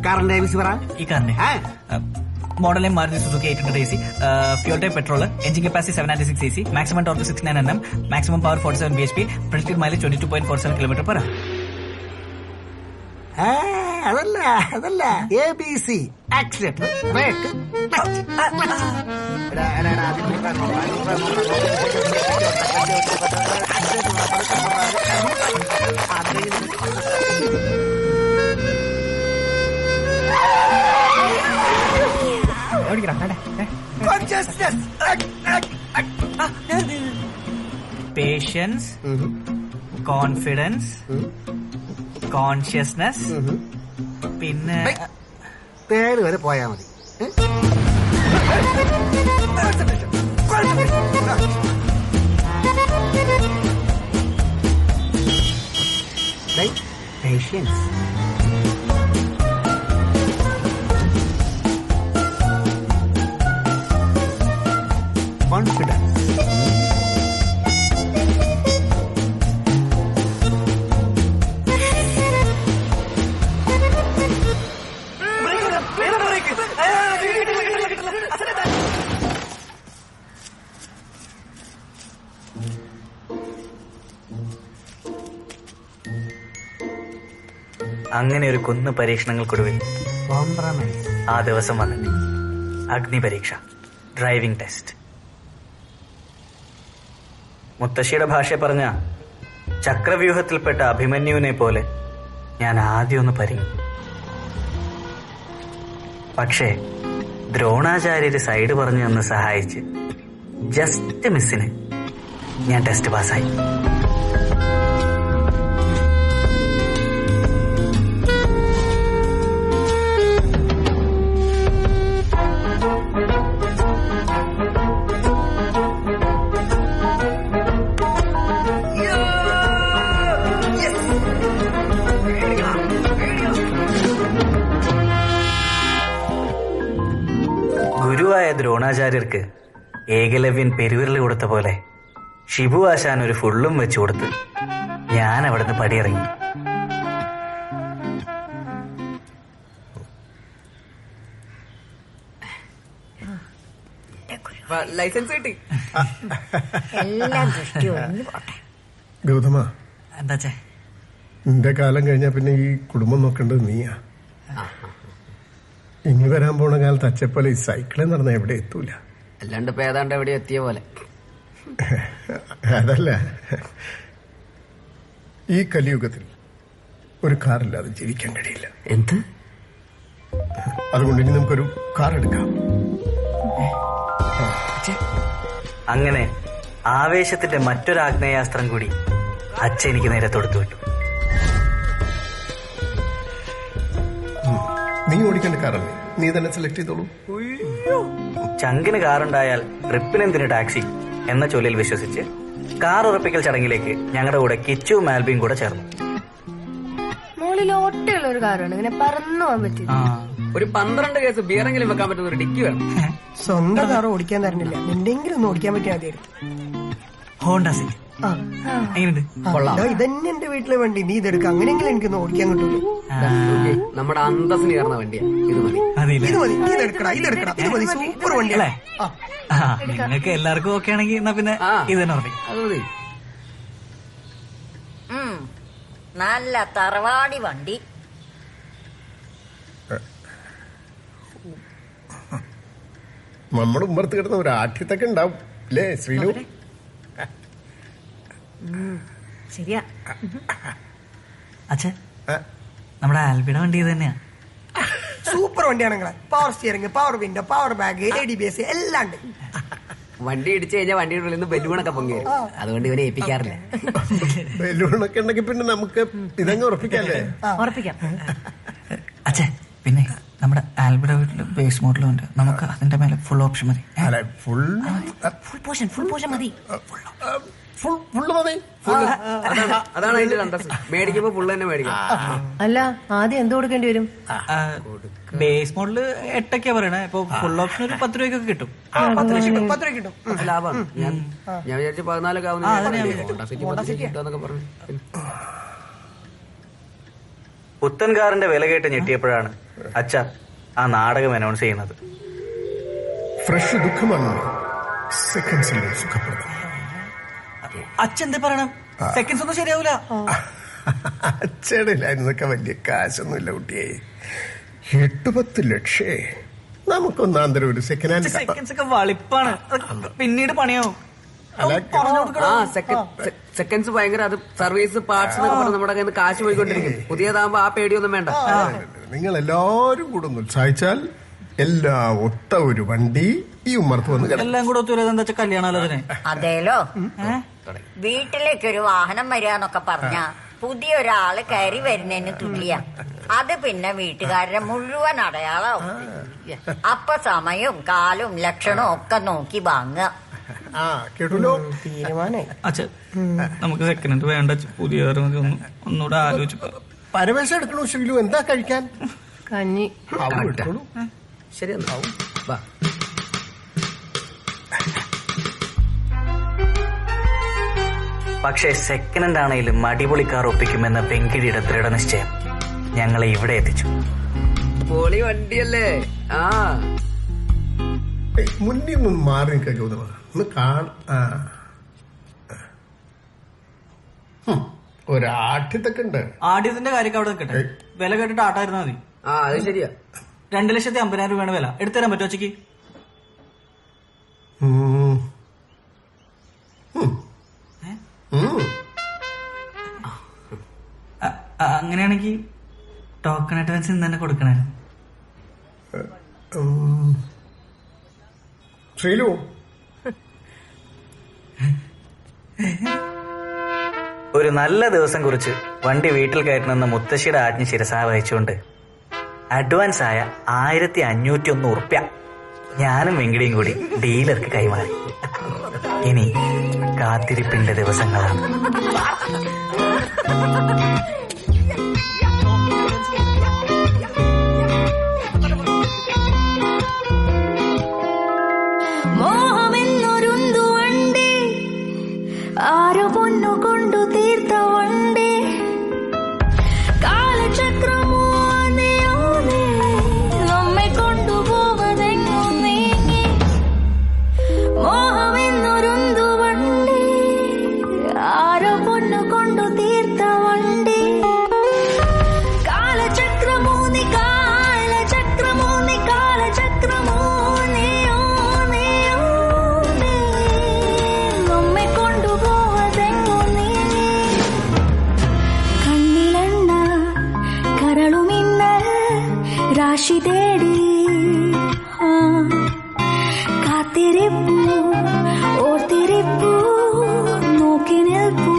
കാറിന്റെ ഏബിസി പറ. ഈ കാറിന്റെ model Maruti Suzuki 800 AC, fuel type petrol, engine capacity 796 cc, maximum torque 69 Nm, maximum power 47 bhp, projected mileage 22.47 km/h. അതല്ല ABC, accelerator, brake. Patience, confidence, consciousness, പിന്നെ പേര് വരെ പോയാ മതി. പേഷ്യൻസ്, കോൺഫിഡൻസ്, അങ്ങനെ ഒരു കുന്ന് പരീക്ഷണങ്ങൾക്കൊടുവിൽ കോംപ്രമൈസ്. ആ ദിവസം വന്നിട്ട് അഗ്നി പരീക്ഷ, ഡ്രൈവിംഗ് ടെസ്റ്റ്. മുത്തശ്ശിയുടെ ഭാഷ പറഞ്ഞ ചക്രവ്യൂഹത്തിൽപ്പെട്ട അഭിമന്യുവിനെ പോലെ ഞാൻ ആദ്യം ഒന്ന് പരിങ്ങി. പക്ഷേ ദ്രോണാചാര്യര് സൈഡ് പറഞ്ഞു എന്ന് സഹായിച്ച് ജസ്റ്റ് മിസ്സിന് ഞാൻ ടെസ്റ്റ് പാസ്സായി. ദ്രോണാചാര്യർക്ക് ഏകലവ്യൻ പെരുവിരൽ കൊടുത്ത പോലെ ഷിബു ആശാൻ ഒരു ഫുള്ളും വെച്ചു കൊടുത്ത് ഞാൻ അവിടുന്ന് പടിയിറങ്ങി. ലൈസൻസ് കിട്ടി. എല്ലാം ദൃഷ്ടി ഒഴിഞ്ഞു പോട്ടെ. ഗൗതമ, എന്താ നിന്റെ കാലം കഴിഞ്ഞാ പിന്നെ ഈ കുടുംബം നോക്കേണ്ടത് നീയാ. ഇനി വരാൻ പോണ കാലത്ത് അച്ഛപ്പോലെ ഈ സൈക്കിളിൽ നടന്ന എവിടെ എത്തൂല. അല്ലാണ്ട് ഇപ്പൊ ഏതാണ്ട് എവിടെ എത്തിയ പോലെ. അതല്ല, ഈ കലിയുഗത്തിൽ ഒരു കാറില്ലാതെ ജീവിക്കാൻ കഴിയില്ല. എന്ത്? അതുകൊണ്ട് ഇനി നമുക്കൊരു കാർ എടുക്കാം. അങ്ങനെ ആവേശത്തിന്റെ മറ്റൊരു ആഗ്നേയാസ്ത്രം കൂടി അച്ഛൻ എനിക്ക് നേരെ തൊടുത്തു വിട്ടു. നീ ഓടിക്കേണ്ട കാറല്ലേ, നീ തന്നെ സെലക്ട് ചെയ്തോളൂ. ചങ്കിന് കാറുണ്ടായാൽ ട്രിപ്പിനെന്തിന് ടാക്സി എന്ന ചൊല്ലിൽ വിശ്വസിച്ച് കാർ ഉറപ്പിക്കൽ ചടങ്ങിലേക്ക് ഞങ്ങളുടെ കൂടെ കിച്ചു മാൽബിയും കൂടെ ചേർന്നു. മുകളിൽ ഓട്ടയുള്ള ഒരു കാറാണ്, ഇങ്ങനെ പറന്നു പോകാൻ പറ്റില്ല. ഒരു 12 കേസ് ബിയറെങ്കിലും വെക്കാൻ പറ്റുന്ന ഒരു ഡിക്കി വേണം. സ്വന്തം കാർ ഓടിക്കാൻ തരുന്നില്ല, നിന്റെങ്കിലും ഒന്ന് ഓടിക്കാൻ പറ്റിയാൽ മതിയായിരുന്നു. ഹോണ്ട സിറ്റി ഇതന്നെ എന്റെ വീട്ടിലെ വണ്ടി, നീ ഇതെടുക്ക. അങ്ങനെയെങ്കിലും എനിക്കൊന്ന് ഓടിക്കാൻ കിട്ടൂല. നമ്മുടെ അന്തസ്സിന് കയറുന്ന വണ്ടിയാ. ഇത് മതി, ഇത് മതി, ഇതെടുക്കടാ, ഇതെടുക്കടാ, ഇത് മതി. സൂപ്പർ വണ്ടിയല്ലേ. നിങ്ങൾക്ക് എല്ലാവർക്കും ഓക്കെ ആണെങ്കിൽ എന്നാ പിന്നെ ഇത് തന്നെ ഉറപ്പിക്കും. അത് മതി. നല്ല തറവാടി വണ്ടി. നമ്മുടെ ഉമ്മർത്ത് കിടന്ന ഒരു ആഠ്യത്തൊക്കെ ഉണ്ടാവും അല്ലേ ശ്രീലു? ശരിയാ. അച്ഛൻ നമ്മുടെ ആൽബിയുടെ വണ്ടി ഇത് തന്നെയാ. സൂപ്പർ വണ്ടിയാണെങ്കിലെ. Power steering, power window, power bag, ABS എല്ലാം ഉണ്ട്. വണ്ടി ഇടിച്ചു കഴിഞ്ഞാൽ വണ്ടിയുടെ ഉള്ളിൽ നിന്ന് ബലൂണൊക്കെ പൊങ്ങി വരും. അതുകൊണ്ട് ഇവനെ ഏൽപ്പിക്കാറില്ല. ബലൂണൊക്കെ ഉണ്ടെങ്കിൽ പിന്നെ നമുക്ക് ഇതങ്ങ് ഉറപ്പിക്കാല്ലേ? ഉറപ്പിക്കാം. അച്ഛൻ പിന്നെ നമ്മുടെ ആൽബിയുടെ വീട്ടില് ബേസ് മോഡലും ഉണ്ട്. നമുക്ക് അതിന്റെ മേലെ ഫുൾ ഓപ്ഷൻ മതി. ഫുൾ പോർഷൻ മതി. ഫുള്ള് മതി. അതാണ് അതിന്റെ അന്തസ്. മേടിക്കുമ്പോ ഫുള്ള് തന്നെ മേടിക്കാം. അല്ല, ആദ്യം എന്ത് കൊടുക്കേണ്ടി വരും? ബേസ് മോഡല് 8 പറയണേ. ഇപ്പൊ ഫുൾ ഓപ്ഷൻ ഒരു 10 രൂപയ്ക്കൊക്കെ കിട്ടും. 10 രൂപ കിട്ടും. ലാഭമാണ്. ഞാൻ വിചാരിച്ചു 14 ആവുന്നൊക്കെ പറഞ്ഞു. പുത്തൻ കാറിന്റെ വില കേട്ട് ഞെട്ടിയപ്പോഴാണ് അച്ഛ ആ നാടകം അനൗൺസ് ചെയ്യുന്നത്. ഫ്രഷ് ദുഃഖമാണ് സെക്കൻഡ്സിൽ സുഖപ്പെടുന്നത്. അച്ഛൻ എന്താ പറയണം? സെക്കൻഡ്സ് ഒന്നും ശരിയാവൂല. അച്ഛനില്ലായിരുന്നൊക്കെ വലിയ കാശൊന്നുമില്ല കുട്ടിയെ. 8-10 ലക്ഷേ നമുക്കൊന്നാന്തരം ഒരു സെക്കൻഡ് ഹാൻഡ്. സെക്കൻഡ്സ് ഒക്കെ വളിപ്പാണ്, പിന്നീട് പണിയാവും. സെക്കൻഡ്സ് ഭയങ്കര അത് സർവീസ് പാർട്സ് എന്നൊക്കെ പറഞ്ഞ് നമ്മുടെ കയ്യിൽ നിന്ന് കാശ് പോയിക്കൊണ്ടിരിക്കും. പുതിയതാകുമ്പോ ആ പേടിയൊന്നും വേണ്ട. നിങ്ങൾ എല്ലാവരും കൂടെ ഒന്ന് ഉത്സാഹിച്ചാൽ എല്ലാം ഒത്ത ഒരു വണ്ടി ഈ ഉമ്മർത്ത് വന്ന് എല്ലാം കൂടെ ഒത്തുവരാതെ എന്താ കല്യാണാലോചന. അതേലോ, വീട്ടിലേക്കൊരു വാഹനം വരികന്നൊക്കെ പറഞ്ഞ പുതിയൊരാള് കയറി വരുന്നതിന് തുല്യ. അത് പിന്നെ വീട്ടുകാരുടെ മുഴുവൻ അടയാളാവും. അപ്പൊ സമയവും കാലും ലക്ഷണവും ഒക്കെ നോക്കി വാങ്ങുക. കേട്ടല്ലോ, തീരുമാനായി. അച്ഛൻ നമുക്ക് സെക്കൻഡ് ഹാൻഡ് വേണ്ട, പുതിയ ഒന്നുകൂടെ ആലോചിച്ചു. പരമേശം എടുക്കണോ ശ്രീലു? എന്താ കഴിക്കാൻ? കഞ്ഞി. ശരി എന്നാവും. വാ. പക്ഷേ സെക്കൻഡ് ഹാൻഡ് ആണെങ്കിലും അടിപൊളി കാർ ഒപ്പിക്കുമെന്ന വെങ്കിടിയുടെ ദൃഢനിശ്ചയം ഞങ്ങളെ ഇവിടെ എത്തിച്ചു. പൊളി വണ്ടിയല്ലേ? മുന്നിൽ നിന്ന് മാറി നിൽക്കുക ഗൗതമ. ഒന്ന് ഒരാഠ്യത്തൊക്കെ ഉണ്ട്. ആദ്യത്തിന്റെ കാര്യമൊക്കെ അവിടെ നിൽക്കട്ടെ. വില കേട്ടിട്ട് ആട്ടായിരുന്നാ മതി. അത് ശരിയാ. 2,50,000 രൂപയാണ് വില. എടുത്തുതരാൻ പറ്റുമോ ഉച്ചക്ക്? അങ്ങനെയാണെങ്കിൽ ടോക്കൺ അഡ്വാൻസ് ഇന്ന് തന്നെ കൊടുക്കണേ. ശ്രീലു, ഒരു നല്ല ദിവസം കുറിച്ച് വണ്ടി വീട്ടിൽ കയറ്റണമെന്ന മുത്തശ്ശിയുടെ ആജ്ഞ ശിരസാ വഹിച്ചുകൊണ്ട് അഡ്വാൻസ് ആയ 1,501 ഉറുപ്യ ഞാനും വെങ്കിടിയും കൂടി ഡീലർക്ക് കൈമാറി. ഇനി കാത്തിരിപ്പിന്റെ ദിവസങ്ങളാണ്. രാശി തേടി കാത്തിരിപ്പൂ ഓർത്തിരിപ്പൂ നോക്കി നിൽപ്പൂ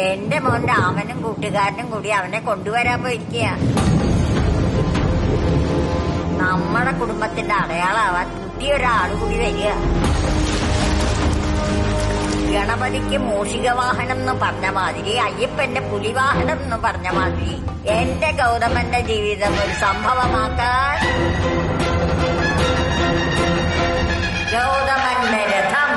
എന്റെ മോന്റെ അവനും കൂട്ടുകാരനും കൂടി അവനെ കൊണ്ടുവരാൻ പോയിരിക്കുക. നമ്മുടെ കുടുംബത്തിന്റെ അടയാളാവാൻ പുതിയൊരാള് കൂടി വരിക. ഗണപതിക്ക് മൂഷികവാഹനം എന്ന് പറഞ്ഞ മാതിരി, അയ്യപ്പന്റെ പുലിവാഹനം എന്ന് പറഞ്ഞ മാതിരി എന്റെ ഗൗതമന്റെ ജീവിതം ഒരു സംഭവമാക്കാൻ ഗൗതമന്റെ രഥം.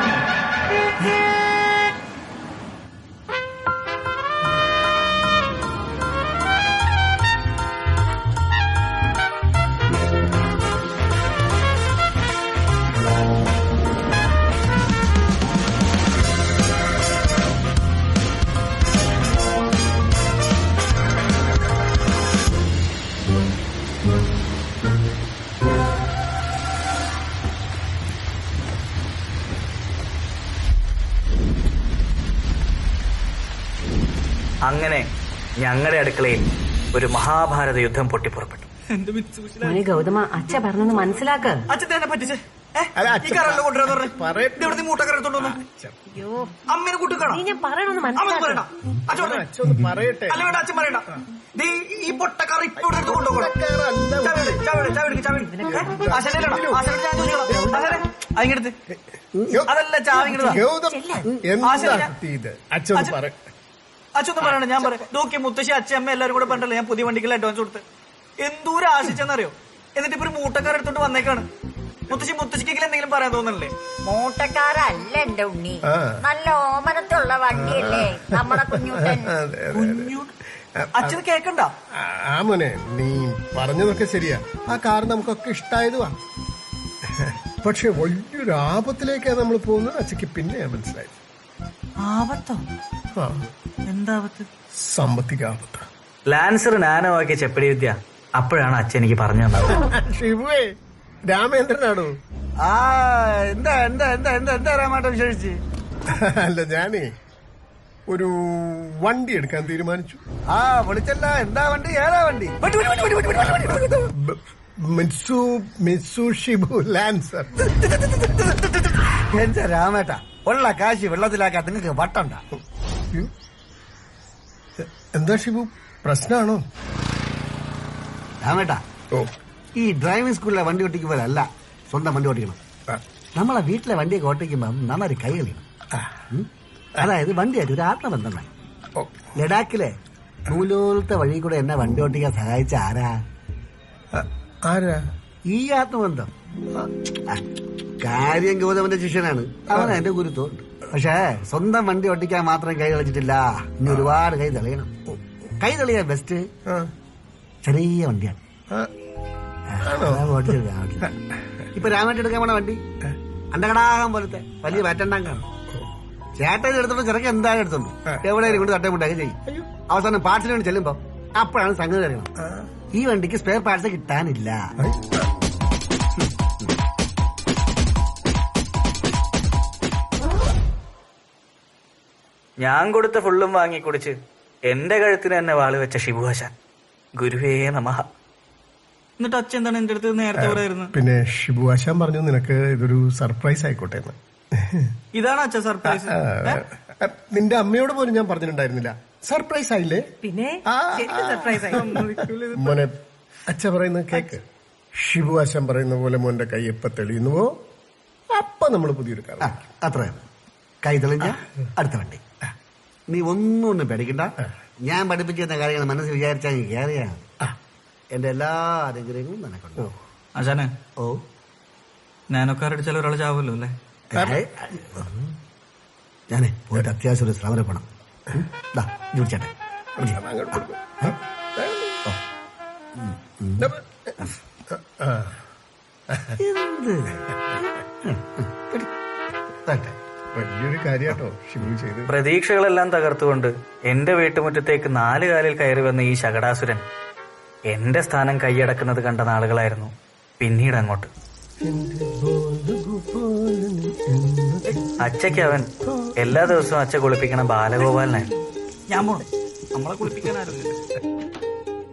അങ്ങനെ ഞങ്ങളുടെ അടുക്കളയിൽ ഒരു മഹാഭാരത യുദ്ധം പൊട്ടിപ്പുറപ്പെട്ടു. ഗൗതമ അച്ഛ പറഞ്ഞൊന്ന് മനസ്സിലാക്ക. അച്ഛനൊന്നും പറയണ്ട, ഞാൻ പറയാം. നോക്കി മുത്തശ്ശി അച്ഛമ്മ എല്ലാരും കൂടെ പറഞ്ഞല്ലേ ഞാൻ പുതിയ വണ്ടിക്കുള്ള അഡ്വാൻസ് കൊടുത്ത് എന്തോരം ആശിച്ചെന്നറിയോ. എന്നിട്ട് ഇപ്പൊ ഒരു മൂട്ടക്കാരെടുത്തോണ്ട് വന്നേക്കാണ്. മുത്തശ്ശിക്കെങ്കിലും എന്തെങ്കിലും പറയാൻ തോന്നല്ലേ? മൂട്ടക്കാരല്ല എന്റെ ഉണ്ണി, നല്ല ഓമനത്തുള്ള വണ്ടിയല്ലേ നമ്മുടെ കുഞ്ഞൂട്ടൻ. അച്ഛന് കേക്കണ്ട. മോനെ, നീ പറഞ്ഞതൊക്കെ ശരിയാ. ആ കാർ നമുക്കൊക്കെ ഇഷ്ടായതുവാ. പക്ഷെ വലിയൊരു ആപത്തിലേക്കാണ് നമ്മൾ പോകുന്നത്. അച്ഛക്ക് പിന്നെ മനസ്സിലായി. ആപത്തോ? എന്താപത്ത്? സാമ്പത്തിക ആപത്ത്. ലാൻസർ നാനോവാക്കിയ ചെപ്പടി വിദ്യ അപ്പോഴാണ് അച്ഛൻ എനിക്ക് പറഞ്ഞു തന്നത്. ഷിബുവേ, രാമേന്ദ്രനാണോ? എന്താ എന്താ എന്താ എന്താ എന്താ രാമേട്ടൻ വിശേഷിച്ച്? അല്ല, ഞാനേ ഒരു വണ്ടി എടുക്കാൻ തീരുമാനിച്ചു. വിളിച്ചല്ല. എന്താ വണ്ടി? ഏതാ വണ്ടി? Mitsubishi Lancer. എന്താ രാമേട്ട, ഉള്ള കാശ് വെള്ളത്തിലാക്കാൻ നിങ്ങൾക്ക് വട്ടണ്ട. എന്താ ഷിബു, പ്രശ്നമാണോ? രാമേട്ട, ഈ ഡ്രൈവിംഗ് സ്കൂളിലെ വണ്ടി ഓട്ടിക്കുമ്പോഴല്ല സ്വന്തം വണ്ടി ഓട്ടിക്കണം. നമ്മളെ വീട്ടിലെ വണ്ടിയൊക്കെ ഓട്ടിക്കുമ്പോ നന്നായി കൈ കളിക്കണം. അതായത് വണ്ടിയായിട്ട് ഒരു ആത്മബന്ധം വേണം. ലഡാക്കിലെ നൂലോലത്തെ വഴി കൂടെ എന്നെ വണ്ടി ഓട്ടിക്കാൻ സഹായിച്ച ആരാ? ഈ ആത്മബന്ധം. കാര്യം ഗൗതമന്റെ ശിഷ്യനാണ്, അവൻ എന്റെ ഗുരുത്വം. പക്ഷേ സ്വന്തം വണ്ടി ഓട്ടിക്കാൻ മാത്രം കൈ കളിച്ചിട്ടില്ല, ഇനി ഒരുപാട് കൈ തെളിയണം. കൈ തെളിയാൻ ബെസ്റ്റ് ചെറിയ വണ്ടിയാണ്. ഇപ്പൊ രാമേട്ടൻ എടുക്കാൻ പോണ വണ്ടി അണ്ടകടാകം പോലത്തെ വലിയ വേറ്റണ്ടാങ്കാണ്. ചേട്ടൻ എടുത്തോണ്ട് ചെറുക്കൻ എന്തായാലും എടുത്തോണ്ട് എവിടെയും കൊണ്ട് തട്ടമുണ്ടാക്കി ചെയ്യും. അവസാനം പാർട്സിന് വേണ്ടി ചെല്ലുമ്പോ അപ്പോഴാണ് സംഗതി അറിയണം. ഈ വണ്ടിക്ക് സ്പെയർ പാർട്സ് കിട്ടാനില്ല. ഞാൻ കൊടുത്ത ഫുള്ളും വാങ്ങി കുടിച്ച് എന്റെ കഴുത്തിന് തന്നെ വാള് വെച്ച ഷിബുഹാശാൻ. ഗുരുവേ നമഃ. എന്നിട്ട് അച്ഛൻ എന്താണ് എന്റെ അടുത്ത് നേരത്തെ പറയായിരുന്നു? പിന്നെ ഷിബുഹാശാൻ പറഞ്ഞു നിനക്ക് ഇതൊരു സർപ്രൈസ് ആയിക്കോട്ടെ എന്ന്. ഇതാണ് അച്ഛൻ സർപ്രൈസ്? നിന്റെ അമ്മയോട് പോലും ഞാൻ പറഞ്ഞിട്ടുണ്ടായിരുന്നില്ല. സർപ്രൈസ് ആയില്ലേ? പിന്നെ സർപ്രൈസ് ആയി. മോനെ അച്ഛ പറയുന്നത് കേക്ക്. ഷിബുഹാശാൻ പറയുന്ന പോലെ മോന്റെ കൈ എപ്പ തെളിയുന്നുവോ അപ്പൊ നമ്മൾ പുതിയൊരു കാർ. അത്രയാണ്. കൈ തെളിഞ്ഞ അടുത്ത വണ്ടി. നീ ഒന്നും പേടിക്കണ്ട. ഞാൻ പഠിപ്പിച്ചു തന്ന കാര്യങ്ങൾ മനസ്സിൽ വിചാരിച്ചാൽ കയറിയാണ്. എന്റെ എല്ലാ അനുഗ്രഹങ്ങളും നിനക്കുണ്ടോ ആശാനെ? ഓ, ഞാനൊക്കെ അടിച്ചാൽ ഒരാൾ ചാവുമല്ലോ അല്ലേ? ഞാനേ പോയിട്ട് അത്യാവശ്യം ഒരു ശ്രമം പോണം. ജോലിച്ചേട്ടെ വലിയൊരു കാര്യാട്ടോ ഷിബു ചെയ്ത്. പ്രതീക്ഷകളെല്ലാം തകർത്തുകൊണ്ട് എന്റെ വീട്ടുമുറ്റത്തേക്ക് 4 കാലിൽ കയറി വന്ന ഈ ശകടാസുരൻ എന്റെ സ്ഥാനം കൈയടക്കുന്നത് കണ്ട നാളുകളായിരുന്നു പിന്നീട് അങ്ങോട്ട്. അച്ഛയ്ക്ക് അവൻ എല്ലാ ദിവസവും അച്ഛ കുളിപ്പിക്കണ ബാലഗോപാലനായിരുന്നു. ഞാൻ പോണു, നമ്മളെ കുളിപ്പിക്കാനായിരുന്നു.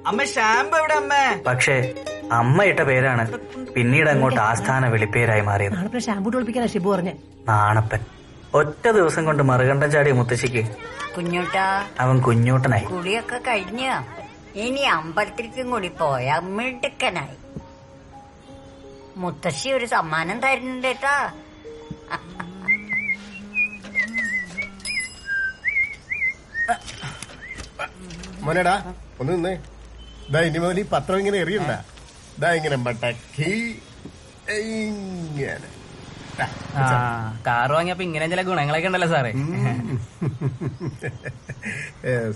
അമ്മ ഷാമ്പു എവിടെ അമ്മ? പക്ഷേ അമ്മ ഇട്ട പേരാണ് പിന്നീട് അങ്ങോട്ട് ആസ്ഥാന വിളിപ്പേരായി മാറിയത്. ഷാമ്പു കുളിപ്പിക്കാനാ ഷിബു പറഞ്ഞ നാണപ്പൻ. ഒറ്റ ദിവസം കൊണ്ട് മറുകണ്ഠം ചാടിയ മുത്തശ്ശിക്ക് കുഞ്ഞൂട്ടാ അവൻ കുഞ്ഞൂട്ടനായി. കുളിയൊക്കെ കഴിഞ്ഞ ഇനി അമ്പലത്തിലേക്കും കൂടി പോയ മിടുക്കനായി. മുത്തശ്ശി ഒരു സമ്മാനം തരുന്നുണ്ടേട്ടാ. മോനെടാ ഒന്ന് നിന്നേ. ഇതാ ഇനി മുതൽ ഈ പത്രം ഇങ്ങനെ എറിയണ്ട. ഇതാ ഇങ്ങനെ മടക്കി ഇങ്ങനെ. കാറ് വാങ്ങിയപ്പോ ഇങ്ങനെ ചില ഗുണങ്ങളൊക്കെ ഉണ്ടല്ലോ സാറേ.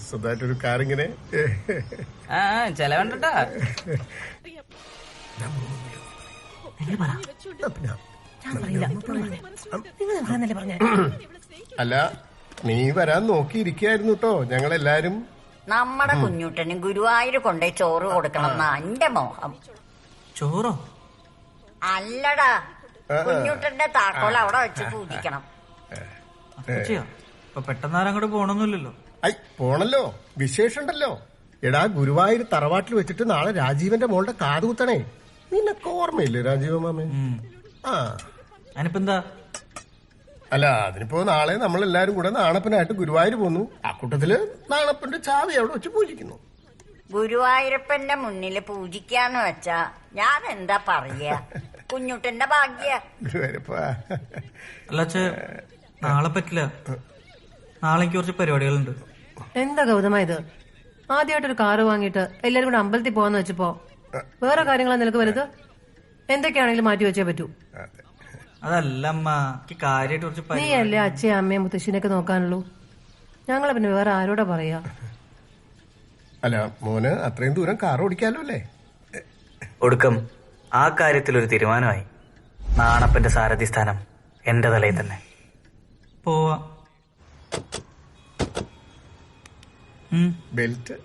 സ്വന്തമായിട്ടൊരു കാറിങ്ങനെ ചെലവുണ്ടാ. അല്ല നീ വരാൻ നോക്കിയിരിക്കായിരുന്നു കേട്ടോ ഞങ്ങളെല്ലാരും. നമ്മുടെ കുഞ്ഞുട്ടന് ഗുരുവായൂർ കൊണ്ടേ ചോറ് കൊടുക്കണം എന്നാ എന്റെ മോഹം. ചോറോ? അല്ലടാ, കുഞ്ഞുട്ടന്റെ താക്കോൽ അവിടെ വെച്ച് പൂജിക്കണം. പെട്ടെന്നാരും അങ്ങോട്ട് പോണൊന്നുമില്ലല്ലോ. ഐ പോണല്ലോ, വിശേഷമുണ്ടല്ലോ. എടാ ഗുരുവായൂർ തറവാട്ടിൽ വെച്ചിട്ട് നാളെ രാജീവന്റെ മോളുടെ കാതുകുത്തണേ. നിനക്ക് ഓർമ്മയില്ലേ രാജീവ മാമേ? അതിനിപ്പോ എന്താ? അല്ല അതിനിപ്പോ നാളെ നമ്മളെല്ലാരും കൂടെ നാണപ്പനായിട്ട് ഗുരുവായൂർ പോന്നു. ആ കൂട്ടത്തില് നാണപ്പന്റെ ചാവി അവിടെ വെച്ച് പൂജിക്കുന്നു. ഗുരുവായൂരപ്പന്റെ മുന്നില് പൂജിക്കാന്ന് വെച്ചാ ഞാൻ എന്താ പറയാ? കുഞ്ഞുട്ടന്റെ ഭാഗ്യ. ഗുരുവായൂരപ്പ അല്ല നാളെ പറ്റില്ല. നാളെ എനിക്ക് കുറച്ച് പരിപാടികളുണ്ട്. എന്താ ഗൗതമ ഇത്? ആദ്യമായിട്ടൊരു കാറ് വാങ്ങിയിട്ട് എല്ലാരും കൂടെ അമ്പലത്തിൽ പോവാന്ന് വെച്ചപ്പോ വേറെ കാര്യങ്ങളാ നിനക്ക് വലുത്? എന്തൊക്കെയാണെങ്കിലും മാറ്റി വെച്ചേ പറ്റൂ. അതല്ല അമ്മ, കാര്യമായിട്ട് കുറച്ച് നീ അല്ലേ അച്ഛയും അമ്മയും മുത്തശ്ശിനെയൊക്കെ നോക്കാനുള്ളൂ. ഞങ്ങളെ പിന്നെ വേറെ ആരോടാ പറയാ? അല്ല മോന് അത്രയും ദൂരം കാർ ഓടിക്കാലോ അല്ലേ? ഒടുക്കം ആ കാര്യത്തിൽ ഒരു തീരുമാനമായി. നാണപ്പന്റെ സാരഥി സ്ഥാനം എന്റെ തലയിൽ തന്നെ. പോവാ. ബെൽറ്റ്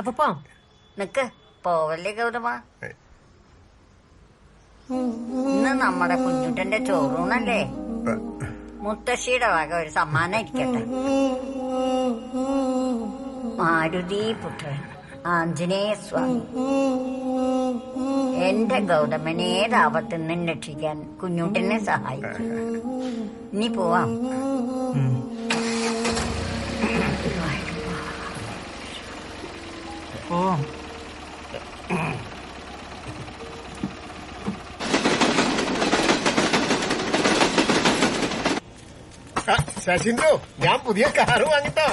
അപ്പൊ നിക്ക് പോവല്ലേ ഗൗതമ. ഇന്ന് നമ്മുടെ കുഞ്ഞുട്ടന്റെ ചോറൂണല്ലേ? മുത്തശ്ശിയുടെ വക ഒരു സമ്മാനം ഇരിക്കട്ടെ. മാരുതി പുത്രൻ ആഞ്ജനേയ സ്വാമി എന്റെ ഗൗതമനെ ഏതാപത്തിൽ നിന്ന് രക്ഷിക്കാൻ കുഞ്ഞുട്ടനെ സഹായിക്കും. നീ പോവാം. ശശിന്ദ്രു, ഞാൻ പുതിയ കാറ് വാങ്ങിട്ടോ.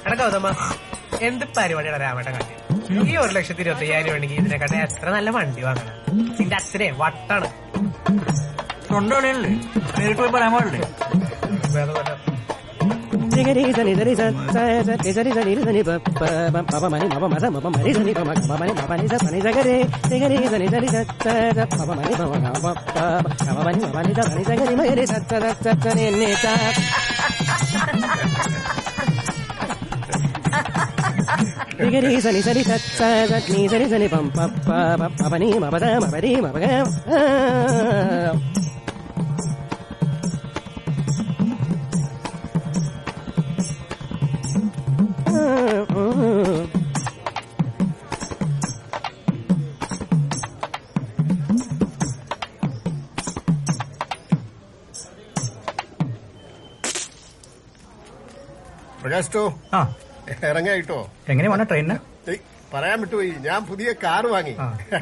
എടാ ഗൗതമ, എന്ത് പരിപാടിയാണ് രാമേട്ടൻ കാട്ടി? ഈ 1,25,000 വേണമെങ്കിൽ ഇതിനെക്കാട്ടെ എത്ര നല്ല വണ്ടി വാങ്ങണം. നിന്റെ അച്ഛനെ വട്ടാണ്. നേരിട്ട് പോയി പറയാൻ പാടില്ലേ? రిగరి సని సరి స సరి సరి సని ప ప మని మమ మద మమ మరి సని ప మమ మని మమ ని సని సగరే రిగరి సని సరి స ప మని మమ మమ మని మమ ని సని సగరి మరి స స ని ని స రిగరి సని సరి స ని సరి సని పం ప ప మని మమ ద మరి మమ గ പ്രകാശോ ഇറങ്ങായിട്ടോ. എങ്ങനെ വന്ന ട്രെയിനിന്? പറയാൻ വിട്ടുപോയി, ഞാൻ പുതിയ കാറ് വാങ്ങി.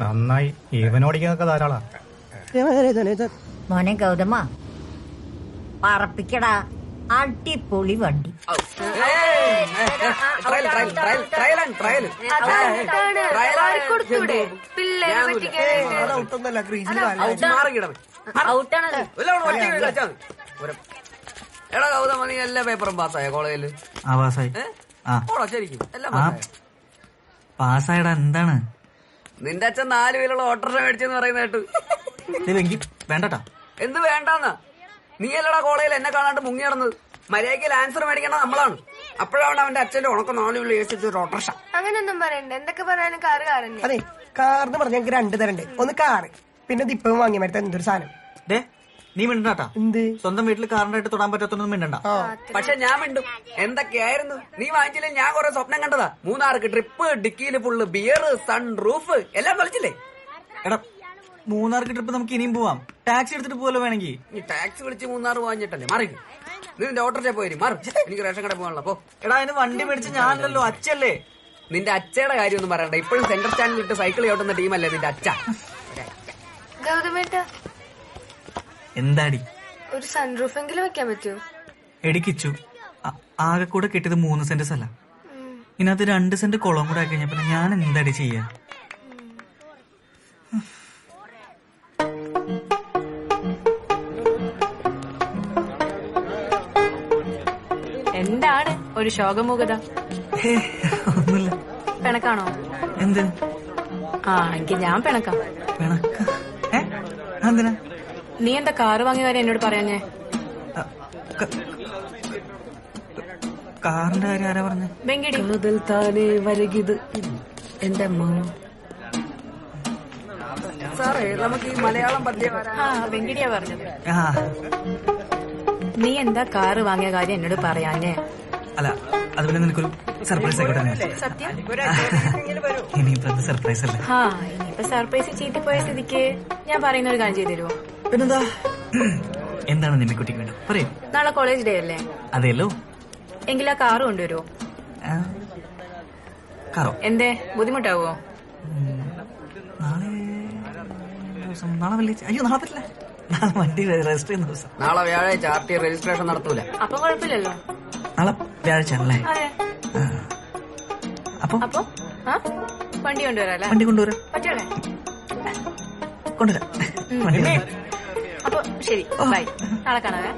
നന്നായി, ഈവനോടിക്കൊക്കെ ധാരാളാ. മോനെ ഗൗതമ, പറപ്പിക്കടാ, അടിപൊളി വണ്ടി. എടാ ഗൗതമ, നീ എല്ലാ പേപ്പറും പാസ്സായ കോളേജില്? പാസ്സായി. ശരിക്കും എല്ലാം പാസ്സായടാ. എന്താണ് നിന്റെ അച്ഛൻ 4 വീലുള്ള ഓട്ടോറിക്ഷ മേടിച്ചെന്ന് പറയുന്ന കേട്ടു. വേണ്ടട്ടാ. എന്ത് വേണ്ടാന്നാ? നീ അല്ലടാ കോളേജിൽ എന്നെ കാണാണ്ട് മുങ്ങി നടന്നത്. മര്യാദയ്ക്ക് ആൻസർ മേടിക്കേണ്ട നമ്മളാണ്. അപ്പോഴാണ് അവന്റെ അച്ഛന്റെ ഉണക്കം 4 വീലുള്ള ഒരു ഓട്ടോറിക്ഷ. അങ്ങനെയൊന്നും പറയണ്ട, എന്തൊക്കെ പറയാനും കാറ് കാറന്നെ. അതെ, കാറിന് പറഞ്ഞ ഞങ്ങൾക്ക് 2 തരണ്ട്. ഒന്ന് കാറ്, പിന്നെ ദിപ്പം വാങ്ങി മരത്തെ എന്തൊരു സാധനം. നീ മിണ്ടാട്ടാ. സ്വന്തം വീട്ടിൽ കാറിനായിട്ട് തൊടാൻ പറ്റാത്തൊന്നും മിണ്ടണ്ട. പക്ഷെ ഞാൻ മിണ്ടും. എന്തൊക്കെയായിരുന്നു നീ വാങ്ങിച്ചില്ലേ? ഞാൻ കുറെ സ്വപ്നം കണ്ടതാ. 3 ട്രിപ്പ്, ഡിക്കിയില് ഫുള്ള് ബിയർ, സൺ റൂഫ് എല്ലാം കളിച്ചില്ലേ? എടാ, 3 ട്രിപ്പ് നമുക്ക് ഇനിയും പോവാം. ടാക്സി എടുത്തിട്ട് പോലെ വേണമെങ്കിൽ. നീ ടാക്സി വിളിച്ച് 3 വാങ്ങിട്ടല്ലേ? മാറി, നീ നിന്റെ ഓട്ടോറിക്ഷ പോയി മാറി. എനിക്ക് റേഷൻ കട പോകാനുള്ള പോ. എടാ, അതിന് വണ്ടി മേടിച്ച് ഞാനല്ലോ, അച്ഛല്ലേ. നിന്റെ അച്ഛയുടെ കാര്യം ഒന്നും പറയണ്ട. ഇപ്പോഴും സെന്റർ സ്റ്റാൻഡിൽ ഇട്ട് സൈക്കിൾ ചവിട്ടുന്ന ടീമല്ലേ നിന്റെ അച്ഛ. ഗൗതമേട്ട, എന്താടി? ഒരു സൺറൂഫ് എങ്കിലും വെക്കാൻ പറ്റുമോ? എടിക്കിച്ചു, ആകെ കൂടെ കിട്ടിയത് 3 സെന്റ് സ്ഥല. ഇതിനകത്ത് 2 സെന്റ് കുളം കൂടെ ആക്കി കഴിഞ്ഞാൽ പിന്നെ ഞാൻ എന്താടി ചെയ്യാ? എന്താണ് ഒരു ശോകമുഖത? ഒന്നുമില്ല. പിണക്കാണോ? എന്ത്? എനിക്ക് ഞാൻ പിണക്കാം. എന്തിനാ? നീ എന്താ കാറ് വാങ്ങിയ കാര്യം എന്നോട് പറയാഞ്ഞേ? കാറിന്റെ കാര്യം ആരാ പറഞ്ഞ? വെങ്കിടി. താനേ വരകിത് എന്റെ അമ്മ. സാറേ, നമുക്ക് ഈ മലയാളം പദ്യം. വെങ്കിടിയാ പറഞ്ഞത്. നീ എന്താ കാറ് വാങ്ങിയ കാര്യം എന്നോട് പറയാഞ്ഞേ? അല്ല, അത് പിന്നെ നിനക്കൊരു സർപ്രൈസ് ആയിക്കോട്ടെ. സത്യം? ഇനിയിപ്പോ സർപ്രൈസ് അല്ലേ? ഇനിയിപ്പോ സർപ്രൈസ് ചീറ്റിപ്പോയ സ്ഥിതിക്ക് ഞാൻ പറയുന്ന ഒരു കാര്യം ചെയ്തു തരുമോ? പിന്നെന്താ? എന്താണ് നിമ്മിക്കുട്ടിക്ക് വേണ്ടത്? പറയൂ. നാളെ കോളേജ് ഡേ അല്ലേ? അതെല്ലോ. എങ്കിൽ ആ കാറ് കൊണ്ടുവരുമോ? കാറോ? എന്തേ, ബുദ്ധിമുട്ടാവോ? നാളെ വെള്ളിയാഴ്ച. അയ്യോ, നാളെ പറ്റില്ല. നാളെ വണ്ടി രജിസ്റ്റർ ചെയ്യുന്ന ദിവസം. നാളെ വ്യാഴാഴ്ച RT രജിസ്ട്രേഷൻ നടത്തൂല. അപ്പൊ കുഴപ്പമില്ലല്ലോ. നാളെ വ്യാഴാഴ്ച ആണല്ലേ? അപ്പൊ വണ്ടി കൊണ്ടുവരാല്ലേ? വണ്ടി കൊണ്ടുവരാം. പറ്റൂലേ? കൊണ്ടുവരാം. അപ്പൊ ശരി, ബൈ. നാളെ കാണാവേ.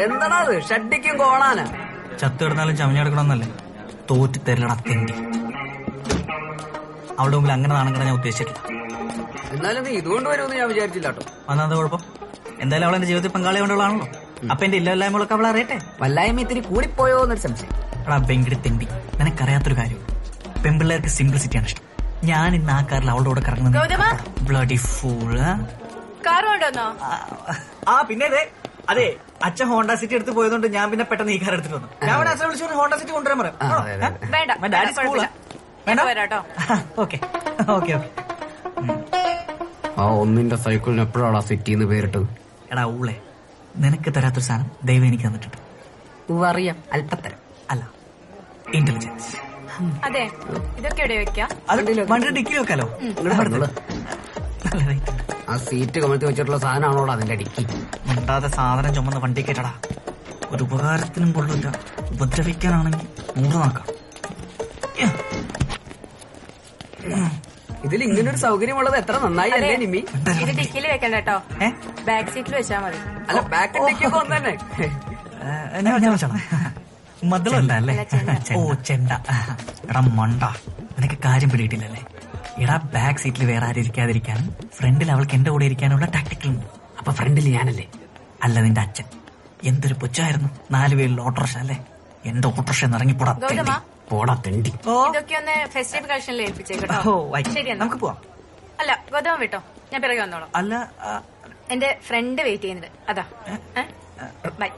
എന്താണത്? ഷഡ്ഡിക്കും കോണാന ചത്തു കിടന്നാലും ചമഞ്ഞെടുക്കണമെന്നല്ലേ? തോറ്റ് തരലട തെണ്ടി. അവളുടെ മുമ്പിൽ അങ്ങനെ നാണം കിടന്ന് ഞാൻ ഉദ്ദേശിച്ചിട്ടില്ല. എന്നാലും നീ ഇതുകൊണ്ട് വരുമെന്ന് ഞാൻ വിചാരിച്ചില്ല കേട്ടോ. വന്നത് കുഴപ്പം. എന്തായാലും അവൾ എന്റെ ജീവിതത്തിൽ പങ്കാളി കൊണ്ടുള്ളതാണല്ലോ. അപ്പൊ എന്റെ ഇല്ലായ്മകളൊക്കെ അവൾ അറിയട്ടെ. വല്ലായ്മ ഇത്തിരി കൂടിപ്പോയോ എന്നൊരു സംശയം. എടാ വെങ്കിടി തെണ്ടി, നിനക്കറിയാത്തൊരു കാര്യം, പെൺപിള്ളേർക്ക് സിംപ്ലിസിറ്റിയാണ് ഇഷ്ടം. ഞാൻ ഇന്ന് ആ കാറിൽ അവളുടെ കൂടെ കറങ്ങുന്നത്. Bloody fool. കാർ കൊണ്ടുവന്നോ? പിന്നെ അതെ, അച്ഛൻ ഹോണ്ട സിറ്റി എടുത്ത് പോയതുകൊണ്ട് ഞാൻ പിന്നെ പെട്ടെന്ന് ഈ കാർ എടുത്തിട്ട് വന്നു. ഞാൻ അച്ഛനെ വിളിച്ചു ഹോണ്ട സിറ്റി കൊണ്ടുവരാൻ പറയാം. വരാട്ടോ. Okay okay okay. ആ ഒന്നിന്റെ സൈക്കിളിന് എപ്പോഴാണ് സിറ്റിന്ന് പേരിട്ടത്? എടാ ഊളെ, നിനക്ക് തരാത്തൊരു സാധനം ദൈവം എനിക്ക് തന്നിട്ടുണ്ട്. അറിയാം, അല്പത്തരം. അല്ല, ഇന്റലിജൻസ്. അതെ, ഇതൊക്കെ എവിടെ വെക്കാം? അത് വണ്ടി ഡിക്കി വെക്കാലോ. ആ സീറ്റ് കമഴ്ത്തി വെച്ചിട്ടുള്ള സാധനമാണോടാ അതിന്റെ ഡിക്കി? ഉണ്ടാതെ സാധനം ചുമന്ന് വണ്ടി കയറ്റടാ. ഒരു ഉപകാരത്തിനും കൊള്ളില്ല, ഉപദ്രവിക്കാനാണെങ്കിൽ 100 നോക്കാം. ഇതിൽ ഇങ്ങനൊരു സൗകര്യമുള്ളത് എത്ര നന്നായി അല്ലേ നിമ്മി? ഇത് ഡിക്കിയിൽ വെക്കണ്ട കേട്ടോ, ബാക്ക് സീറ്റിൽ വെച്ചാൽ മതി. അല്ല, ബാക്ക് ഡിക്കിയൊക്കെ ഒന്ന് തന്നെ. മധുരല്ല അല്ലേ? ഓ, ചെണ്ട. എടാ മണ്ട, നിനക്ക് കാര്യം പിടിയിട്ടില്ലല്ലേ? എടാ, ബാക്ക് സീറ്റിൽ വേറെ ആരും ഇരിക്കാതിരിക്കാനും ഫ്രണ്ടിൽ അവൾക്ക് എന്റെ കൂടെ ഇരിക്കാനുള്ള ടാക്ടിക്കൽ ഉണ്ട്. അപ്പൊ ഫ്രണ്ടിൽ ഞാനല്ലേ? അല്ല, നിന്റെ അച്ഛൻ. എന്തൊരു പുച്ചായിരുന്നു. 4 പേരിൽ ഓട്ടോറിക്ഷ അല്ലേ? എന്റെ ഓട്ടോറിക്ഷ ഇറങ്ങിപ്പോടാ. പോടാ തെണ്ടി. ഇതൊക്കെ ഒന്ന് ഫെസ്റ്റിവൽ കളക്ഷനിൽ ഏൽപ്പിച്ചേട്ടോ. ശരി, നമുക്ക് പോവാം. അല്ല, ഗോതമ്പ് വിട്ടോ, ഞാൻ പിറകെ വന്നോളാം. അല്ല, എന്റെ ഫ്രണ്ട് വെയിറ്റ് ചെയ്യുന്നുണ്ട്. അതാ, ബൈ.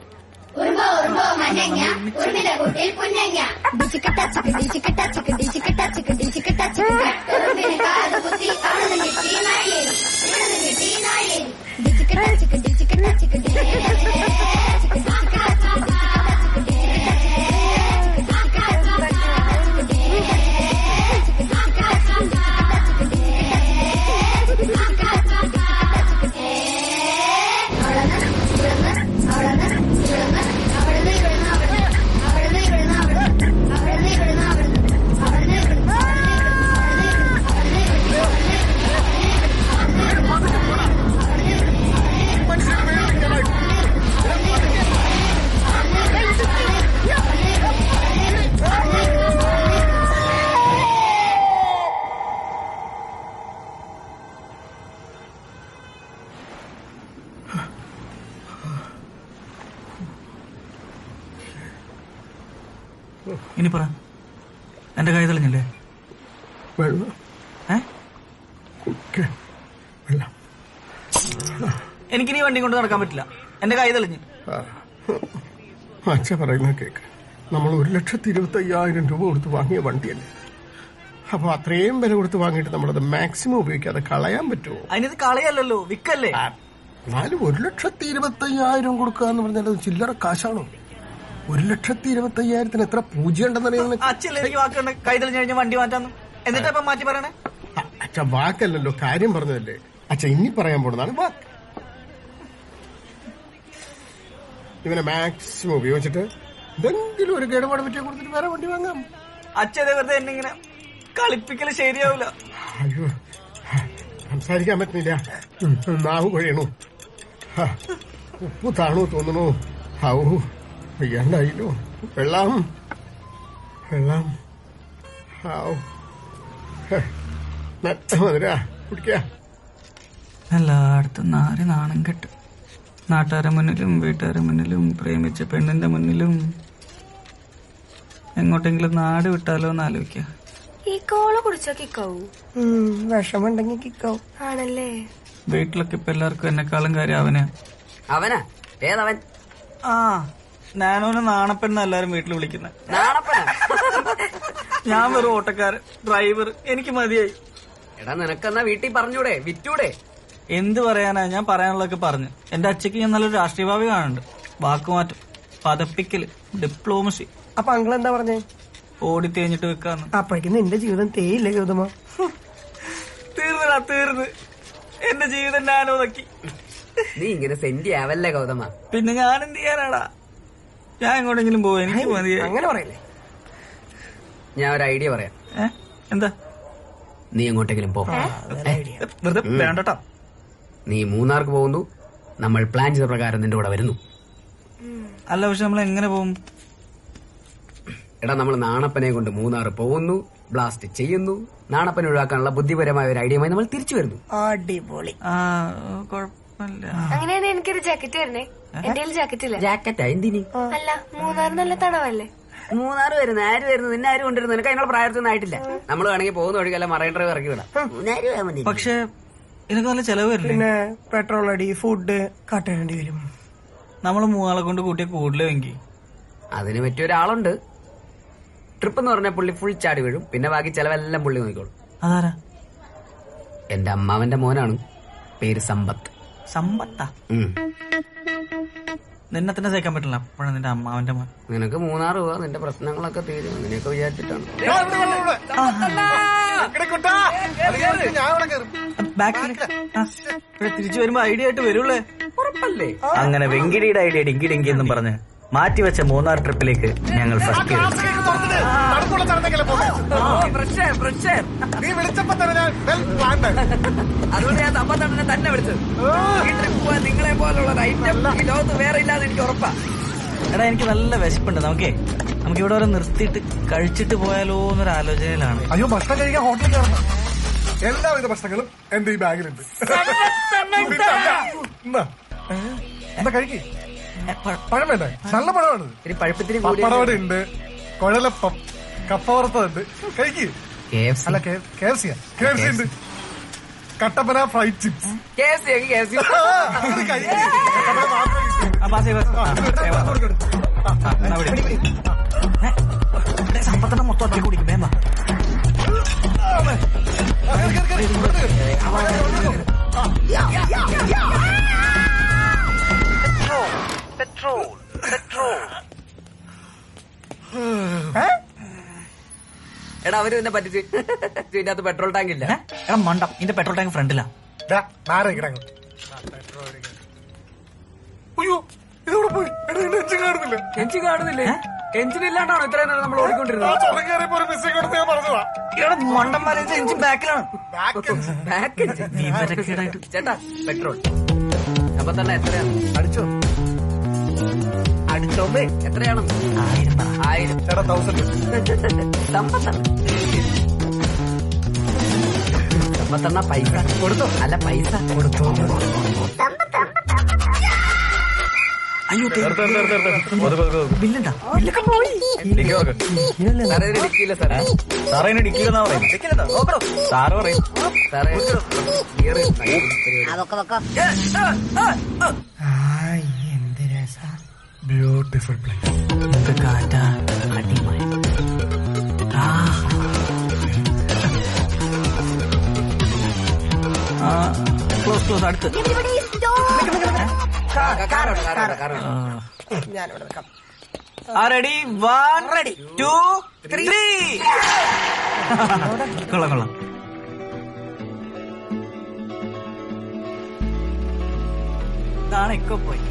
ഇനി പറ, എന്റെ കൈ തെളിഞ്ഞില്ലേ? എനിക്കിനി വണ്ടി കൊണ്ട് നടക്കാൻ പറ്റില്ല, എന്റെ കൈ തെളിഞ്ഞു. അച്ഛ പറയുന്ന കേക്ക്, നമ്മൾ 1,25,000 രൂപ കൊടുത്ത് വാങ്ങിയ വണ്ടിയല്ലേ? അപ്പൊ അത്രയും വില കൊടുത്ത് വാങ്ങിയിട്ട് നമ്മളത് മാക്സിമം ഉപയോഗിക്കാതെ കളയാൻ പറ്റുമോ? അതിനത് കളയല്ലോ, വിക്കല്ലേ? എന്നാലും 1,25,000 കൊടുക്കുക എന്ന് പറഞ്ഞാൽ അത് ചില്ലറ കാശാണോ? 1,25,000 എത്ര പൂജ്യം ഉണ്ടെന്നറിയാം. അച്ഛല്ലേ എനിക്ക് വാക്കുണ്ട്, കൈ തെളിഞ്ഞു കഴിഞ്ഞാൽ വണ്ടി മാറ്റാന്ന്. എന്നിട്ടപ്പം മാറ്റി പറയണേ? അച്ഛ വാക്കല്ലല്ലോ, കാര്യം പറഞ്ഞതല്ലേ. അച്ഛ ഇനി പറയാൻ പോണതാണ് വാക്ക്. ഇവനെ മാക്സിമം ഉപയോഗിച്ചിട്ട് എന്തെങ്കിലും ഒരു കേടുപാട് പറ്റിയ കൊടുത്തിട്ട് വേറെ വണ്ടി വാങ്ങാം. അച്ഛനെ വെറുതെ എന്നെ ഇങ്ങനെ കളിപ്പിക്കല് ശരിയാവില്ല. അയ്യോ, സംസാരിക്കാൻ പറ്റുന്നില്ല, നാവ് കൊഴിയണു, ഉപ്പ് താണു തോന്നണു. ഔ, വയ്യാണ്ടായില്ലോ. വെള്ളം വെള്ളം. ഔ, മധുര കുടിക്ക. എല്ലായിടത്തും നാണം കെട്ട്. നാട്ടുകാരെ മുന്നിലും വീട്ടുകാരെ മുന്നിലും പ്രേമിച്ച പെണ്ണിന്റെ മുന്നിലും. എങ്ങോട്ടെങ്കിലും നാട് വിട്ടാലോ എന്ന് ആലോചിക്ക. ഈ കോള കുടിച്ചാ കിക്കാവൂ? വിഷമുണ്ടെങ്കിൽ കിക്കാവും. ആണല്ലേ? വീട്ടിലൊക്കെ ഇപ്പൊ എല്ലാവർക്കും എന്നെക്കാളും കാര്യം അവനാ. അവനാ? ഏതവൻ? ആ, ഞാനോനെ നാണപ്പെണ്ണ എല്ലാരും വീട്ടിൽ വിളിക്കുന്നത്. ഞാൻ വെറും ഓട്ടക്കാരൻ, ഡ്രൈവർ, എനിക്ക് മതിയായി. എടാ, നിനക്കെന്നാ വീട്ടിൽ പറഞ്ഞൂടെ, വിറ്റൂടെ? എന്ത് പറയാനാ, ഞാൻ പറയാനുള്ളതൊക്കെ പറഞ്ഞു. എന്റെ അച്ഛക്ക് ഞാൻ നല്ലൊരു രാഷ്ട്രീയ ഭാവി കാണുന്നുണ്ട്. വാക്കുമാറ്റം, പതപ്പിക്കല്, ഡിപ്ലോമസി. അപ്പൊ അങ്കിൾ എന്താ പറഞ്ഞേ? ഓടി തേഞ്ഞിട്ട് വെക്കാന്ന്. അപ്പോഴേക്കും നിന്റെ ജീവിതം തേയില്ലേ ഗൗതമ? തീർന്നടാ, തീർന്ന്. എന്റെ ജീവിതം ഞാനോ നോക്കി. നീ ഇങ്ങനെ സെന്റി ആവല്ലേ ഗൗതമ? പിന്നെ ഞാൻ എന്ത് ചെയ്യാനാടാ? ഞാൻ എങ്ങോട്ടെങ്കിലും പോവാ, എനിക്ക് മതിയായി. അങ്ങനെ പറയല്ലേ. ഞാൻ ഒരു ഐഡിയ പറയാം. എന്താ? നീ എങ്ങോട്ടെങ്കിലും പോ. വെറുതെ വേണ്ടട്ടോ. നീ മൂന്നാർക്ക് പോകുന്നു, നമ്മൾ പ്ലാൻ ചെയ്ത പ്രകാരം നിന്റെ കൂടെ വരുന്നു. അല്ല, പക്ഷെ നമ്മൾ എങ്ങനെ പോകും? എടാ, നമ്മൾ നാണപ്പനെ കൊണ്ട് മൂന്നാറ് പോകുന്നു, ബ്ലാസ്റ്റ് ചെയ്യുന്നു. നാണപ്പനെ ഒഴിവാക്കാനുള്ള ബുദ്ധിപരമായ ഒരു ഐഡിയയുമായി നമ്മൾ തിരിച്ചു വരുന്നു. അടിപൊളി. കുഴപ്പമില്ല. അങ്ങനെയാണെങ്കിൽ എനിക്കൊരു ജാക്കറ്റ് തരണേ. എന്റെ ജാക്കറ്റ് ഇല്ല. ജാക്കറ്റാ? എന്തിന്? അല്ല, മൂന്നാർ നല്ല തണവല്ലേ? മൂന്നാറ് വരുന്നു, ആര് വരുന്നു? നിന്നെ ആര് കൊണ്ടുവരുന്നു? നിനക്ക് അതിനുള്ള പ്രായത്തൊന്നും ആയിട്ടില്ല. നമ്മൾ വേണമെങ്കിൽ പോകുന്ന വഴിക്കല്ല മറൈൻ ഡ്രൈവ് ഇറക്കി വിടാം. പക്ഷെ ഇതിനൊക്കെ നല്ല ചെലവ് വരില്ലേ? പിന്നെ പെട്രോൾ അടി, ഫുഡ് കാട്ടേണ്ടി വരും. നമ്മൾ 3 ആളെ കൊണ്ട് കൂട്ടിയ കൂടുതലെങ്കിൽ അതിന് പറ്റിയ ഒരാളുണ്ട്. ട്രിപ്പ് എന്ന് പറഞ്ഞാൽ പുള്ളി ഫുൾ ചാടി വീഴും, പിന്നെ ബാക്കി ചെലവെല്ലാം പുള്ളി നോക്കിക്കോളും. അതാരാ? എന്റെ അമ്മാവന്റെ മോനാണ്, പേര് സമ്പത്ത്. സമ്പത്താ? നിന്നെ തന്നെ സഹിക്കാൻ പറ്റില്ല. അപ്പോഴാണ് നിന്റെ അമ്മാവന്റെ മോൻ. നിനക്ക് 3 രൂപ നിന്റെ പ്രശ്നങ്ങളൊക്കെ തീരും അങ്ങനെയൊക്കെ വിചാരിച്ചിട്ടാണ്. തിരിച്ചു വരുമ്പോ ഐഡിയ ആയിട്ട് വരുള്ളേ. അങ്ങനെ വെങ്കിടിയുടെ ഐഡിയ ഡിങ്കി ഡിങ്കി എന്നും പറഞ്ഞ് മാറ്റിവെച്ച 3 ട്രിപ്പിലേക്ക് ഞങ്ങൾ ഫസ്റ്റ് അതുകൊണ്ട് ഞാൻ തമ്പത്തണ്ണനെ തന്നെ വിളിച്ചത്. ഈ ട്രിപ്പ് പോയാൽ നിങ്ങളെ പോലുള്ള ഈ ലോകത്ത് വേറെ ഇല്ലാതെ എനിക്ക് ഉറപ്പാ. എടാ എനിക്ക് നല്ല വിശപ്പുണ്ട്. നമുക്ക് ഇവിടെ വരെ നിർത്തിയിട്ട് കഴിച്ചിട്ട് പോയാലോ എന്നൊരു ആലോചനയിലാണ്. അയ്യോ ഭക്ഷണം കഴിക്കാൻ ഹോട്ടലിൽ കയറണം. എല്ലാവിധ ഭക്ഷണങ്ങളും എന്റെ ഈ ബാഗിലുണ്ട്. എന്താ കഴിക്കേ? പഴം വേണ്ടേ? നല്ല പഴമാണ്. പപ്പടവട ഉണ്ട്, കുഴലപ്പം, കപ്പ വറുത്തതുണ്ട്. കഴിക്ക്. അല്ല KFC ഉണ്ട്, കട്ടപ്പന ഫ്രൈഡ് ചിപ്സ്. സമ്പത്തന്നെ മൊത്തം ഒറ്റ കുടിക്കും. വേണ്ട എടാ അവര് നിന്നെ പറ്റിച്ച് ഇതിന്റെ അകത്ത് പെട്രോൾ ടാങ്ക് ഇല്ല. എടാ മണ്ടം, ഇതിന്റെ പെട്രോൾ ടാങ്ക് ഫ്രണ്ടിലാ. അയ്യോ ഇതോടെ പോയി. എഞ്ചിൻ കാണുന്നില്ലേ? എഞ്ചിൻ ഇല്ലാണ്ടാണോ ഇത്രയും നേരം നമ്മൾ ഓടിക്കൊണ്ടിരുന്നത്? മണ്ടന്മാരെ എഞ്ചിൻ ബാക്കിലാണ്. ചേട്ടാ പെട്രോൾ അപ്പൊ തന്നെ എത്രയാണ്? അടിച്ചോ എത്രയാണ്? 1000 ചേട്ടാ 1000. സമ്പത്തണ്ണ പൈസ കൊടുത്തോ? അല്ല പൈസ കൊടുത്തോ? അയ്യോ ബില്ലുണ്ടാ? ബില്ലൊക്കെ പോയി. ഡിക്കില്ല സാറേ. സാറേ ഡിക്കില്ലെന്നാ പറയുന്നത്. സാറ് പറയും. സാറേ എന്ത് രസ. Beautiful place. കാറ്റാ അടിമയ. ക്ലോസ് അടുത്ത്. ഞാനിവിടെ നിൽക്കാം. റെഡി 1 2 3. കൊള്ളാം. ഇതാണ് ഇപ്പൊ പോയി.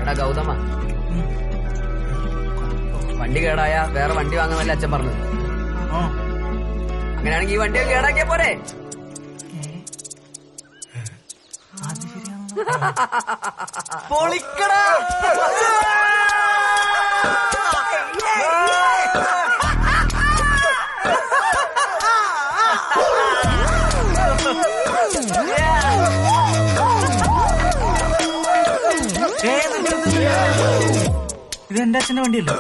എടാ ഗൗതമ, വണ്ടി കേടായ വേറെ വണ്ടി വാങ്ങാനല്ല അച്ഛൻ പറഞ്ഞത്. അങ്ങനെയാണെങ്കിൽ ഈ വണ്ടി കേടാക്കിയ പോരെ? പൊളിക്കടാ. ഇത് എന്റെ അച്ഛന്റെ വണ്ടിയല്ലോ.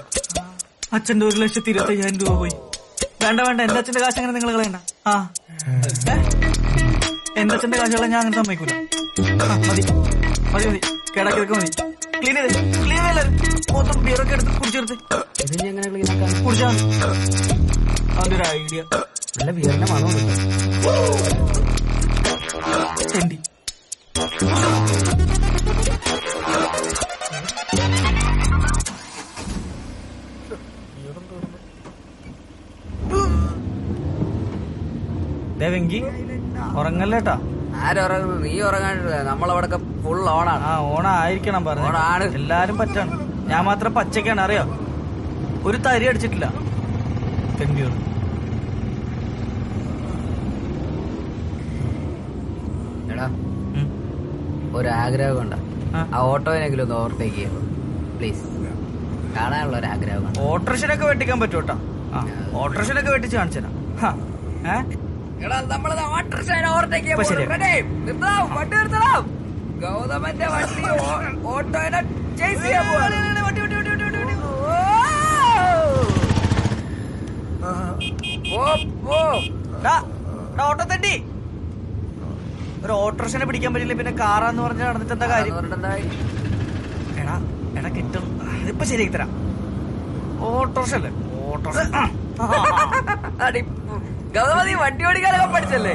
അച്ഛന്റെ 1,25,000 രൂപ പോയി. വേണ്ട എന്റെ അച്ഛന്റെ കാശ് അങ്ങനെ നിങ്ങൾ കളയണ്ട. എന്റെ അച്ഛന്റെ കാശുകളെ ഞാൻ അങ്ങനെ സമ്മതിക്കൂല. മതി കേടാക്കിയതൊക്കെ മതി. ക്ലീൻ ചെയ്തല്ലോ. മൊത്തം ബിയറൊക്കെ എടുത്ത് കുടിച്ചെടുത്ത് കുടിച്ചാൽ മതി. അതിന്റെ ഒരു ഐഡിയ. നല്ല ബിയറിന്റെ മണോ എന്റെ ദേവെങ്കി ഉറങ്ങല്ലേട്ടാ. ആരുറങ്ങുന്നു? നീ ഉറങ്ങാണ്ടില്ല. നമ്മളവിടൊക്കെ ഫുൾ ഓണാണ്. ഓണായിരിക്കണം പറഞ്ഞു. ഓണാണ്. എല്ലാരും പറ്റാണ്. ഞാൻ മാത്രം പച്ചക്കാണ്. അറിയോ, ഒരു തരി അടിച്ചിട്ടില്ല. എടാ ഒരാഗ്രഹം കൊണ്ട ആ ഓട്ടോയിനെങ്കിലും ഒന്ന് ഓവർടേക്ക് ചെയ്യുന്നു പ്ലീസ്. കാണാനുള്ള ഒരു ആഗ്രഹം. ഓട്ടോറിക്ഷനൊക്കെ വെട്ടിക്കാൻ പറ്റൂട്ടാ. ഓട്ടോറിക്ഷനൊക്കെ വെട്ടിച്ച് കാണിച്ചാ. ഗൗതമന്റെ വണ്ടി ഓട്ടോനെ ചേസ് ചെയ്യാൻ പോവാണ്. ഓട്ടോ തട്ടി. ഒരു ഓട്ടോറിക്ഷനെ പിടിക്കാൻ പറ്റില്ല, പിന്നെ കാറാന്ന് പറഞ്ഞ് നടന്നിട്ട് എന്താ കാര്യം? എടാ കിട്ടും. ഇതിപ്പോ ശരിയാക്കി തരാം. ഓട്ടോറിക്ഷ അല്ലേ അടി ഗൗതമതി വണ്ടി ഓടിക്കാനൊക്കെ പഠിച്ചല്ലേ?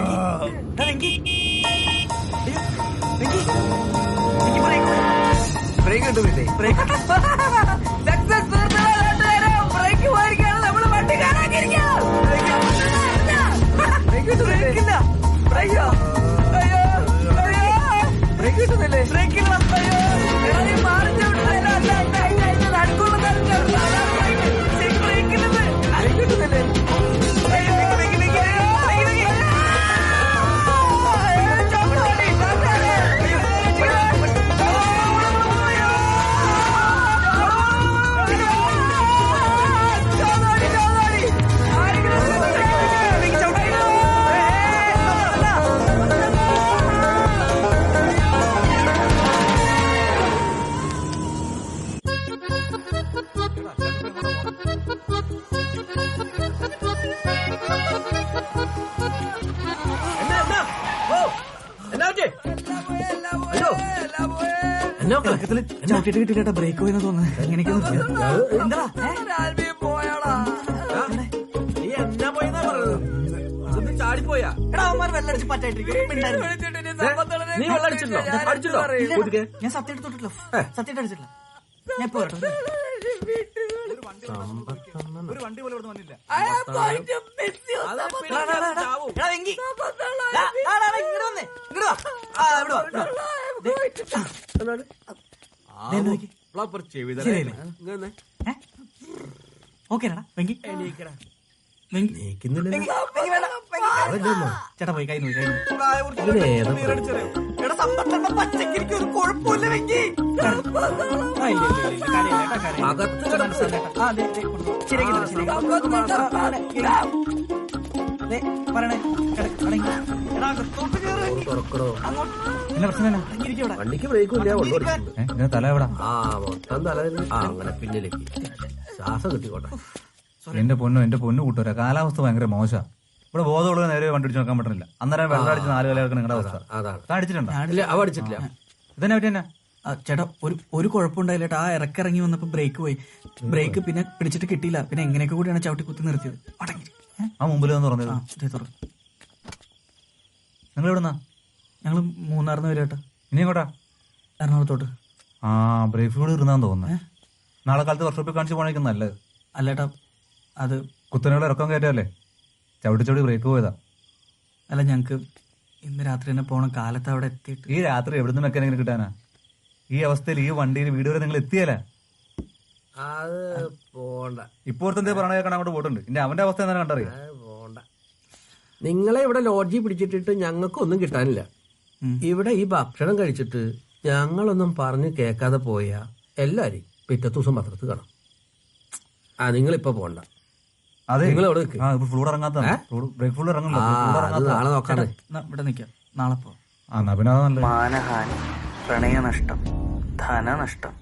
ബ്രേക്ക് കിട്ടുന്നില്ലേ? ബ്രേക്ക് പോയിരിക്കാണ് നമ്മള് വണ്ടി കാണാക്കിയിരിക്കാം. ബ്രേക്ക് കിട്ടുന്നില്ല. ബ്രേക്കോ? അയ്യോ ബ്രേക്ക് കിട്ടുന്നില്ലേ? ബ്രേക്കില്ല. അയ്യോ നീ മാറിച്ചു നടക്കുള്ള ബ്രേക്കില്ലെന്ന് ബ്രേക്ക് കിട്ടുന്നില്ലേ? ചവിട്ടിട്ട് കിട്ടില്ല. ബ്രേക്ക് പോയെന്ന് തോന്നുന്നു. എങ്ങനെയൊക്കെ ചാടിപ്പോയാ വെള്ളടിച്ച് പറ്റായിട്ടിരിക്കും. നീ വെള്ളം അടിച്ചിട്ടോ? അടിച്ചിട്ടോ? ഞാൻ സത്യം തൊട്ടിട്ടില്ല. സത്യം അടിച്ചിട്ടില്ല. ഞാൻ പോരട്ടോ. ഒരു വണ്ടി പോലെ ഇവിടെ വന്നില്ല. ഓക്കേടാ വെങ്കി ചേട്ടാ പോയി കൈ നോക്കി പച്ചക്കരിക്ക് ഒരു കുഴപ്പമില്ല വെങ്കി. വണ്ടിക്ക് ബ്രേക്കും ഇല്ല. തല എവിടാ? മൊത്തം തല അങ്ങനെ പിന്നിലേക്ക് ശ്വാസം കിട്ടിക്കോട്ടെ. എന്റെ പൊന്നു കൂട്ടുകാരാ, കാലാവസ്ഥ ഭയങ്കര മോശം. ഇവിടെ ബോധമുള്ള നേരെ വണ്ടി അടിച്ച് നോക്കാൻ പറ്റുന്നില്ല. അന്നേരം വെള്ളം അടിച്ച് 4 വിലയൊക്കെ നിങ്ങളുടെ അവസ്ഥ. അതാണ് അടിച്ചിട്ടുണ്ടോ? അവ അടിച്ചിട്ടില്ല. ഇതന്നെ പറ്റി തന്നെ ചേട്ടാ. ഒരു കുഴപ്പമുണ്ടായില്ല ചേട്ടാ. ആ ഇറങ്ങി വന്നപ്പോ ബ്രേക്ക് പോയി. ബ്രേക്ക് പിന്നെ പിടിച്ചിട്ട് കിട്ടിയില്ല. പിന്നെ എങ്ങനെയൊക്കെ കൂടിയാണ് ചവിട്ടി കുത്തി നിർത്തിയത്. ആ മുമ്പിൽ വന്ന് പറഞ്ഞത്. നിങ്ങൾ എവിടുന്നാ? ഞങ്ങള് മൂന്നാറിന്ന് വരും ചേട്ടാ. ഇനി എങ്ങോട്ടാ? എറണാകുളത്തോട്ട്. ആ ബ്രേക്ക് കൂടി ഇരുന്നാന്ന് തോന്നുന്നു. നാളെ കാലത്ത് വർക്ക്ഷോപ്പിൽ കാണിച്ച് പോണേക്കും നല്ലത്. അല്ലേട്ടാ അത് കുത്തനെയുള്ള ഇറക്കം കയറ്റല്ലേ, ചവിട്ടി ബ്രേക്ക് പോയതാ. അല്ല ഞങ്ങക്ക് ഇന്ന് രാത്രി തന്നെ പോണം. കാലത്ത് അവിടെ എത്തിയിട്ട്. ഈ രാത്രി എവിടുന്ന് മെക്കാനിക്കിന് കിട്ടാനാ? ഈ അവസ്ഥയിൽ ഈ വണ്ടിയിൽ വീട് വരെ നിങ്ങൾ എത്തിയല്ലേ? അത് പോണ്ട. ഇപ്പോഴത്തെ പറഞ്ഞ കേൾക്കാൻ അങ്ങോട്ട് പോയിട്ടുണ്ട്. ഇനി അവന്റെ അവസ്ഥ എന്താണ് കണ്ടറിയാം. പോണ്ട. നിങ്ങളെ ഇവിടെ ലോഡ്ജിൽ പിടിച്ചിട്ടിട്ട് ഞങ്ങൾക്കൊന്നും കിട്ടാനില്ല. ഇവിടെ ഈ ഭക്ഷണം കഴിച്ചിട്ട് ഞങ്ങളൊന്നും പറഞ്ഞ് കേൾക്കാതെ പോയാ എല്ലാരും പിറ്റത്തെ ദിവസം പത്രത്തിൽ കാണാം. നിങ്ങളിപ്പോ പോണ്ട. അതെ നിങ്ങൾ നാളെ നോക്കാതെ ഇവിടെ നിൽക്കാം. നാളെ പോ. മാനഹാനി, പ്രണയനഷ്ടം, ധനനഷ്ടം.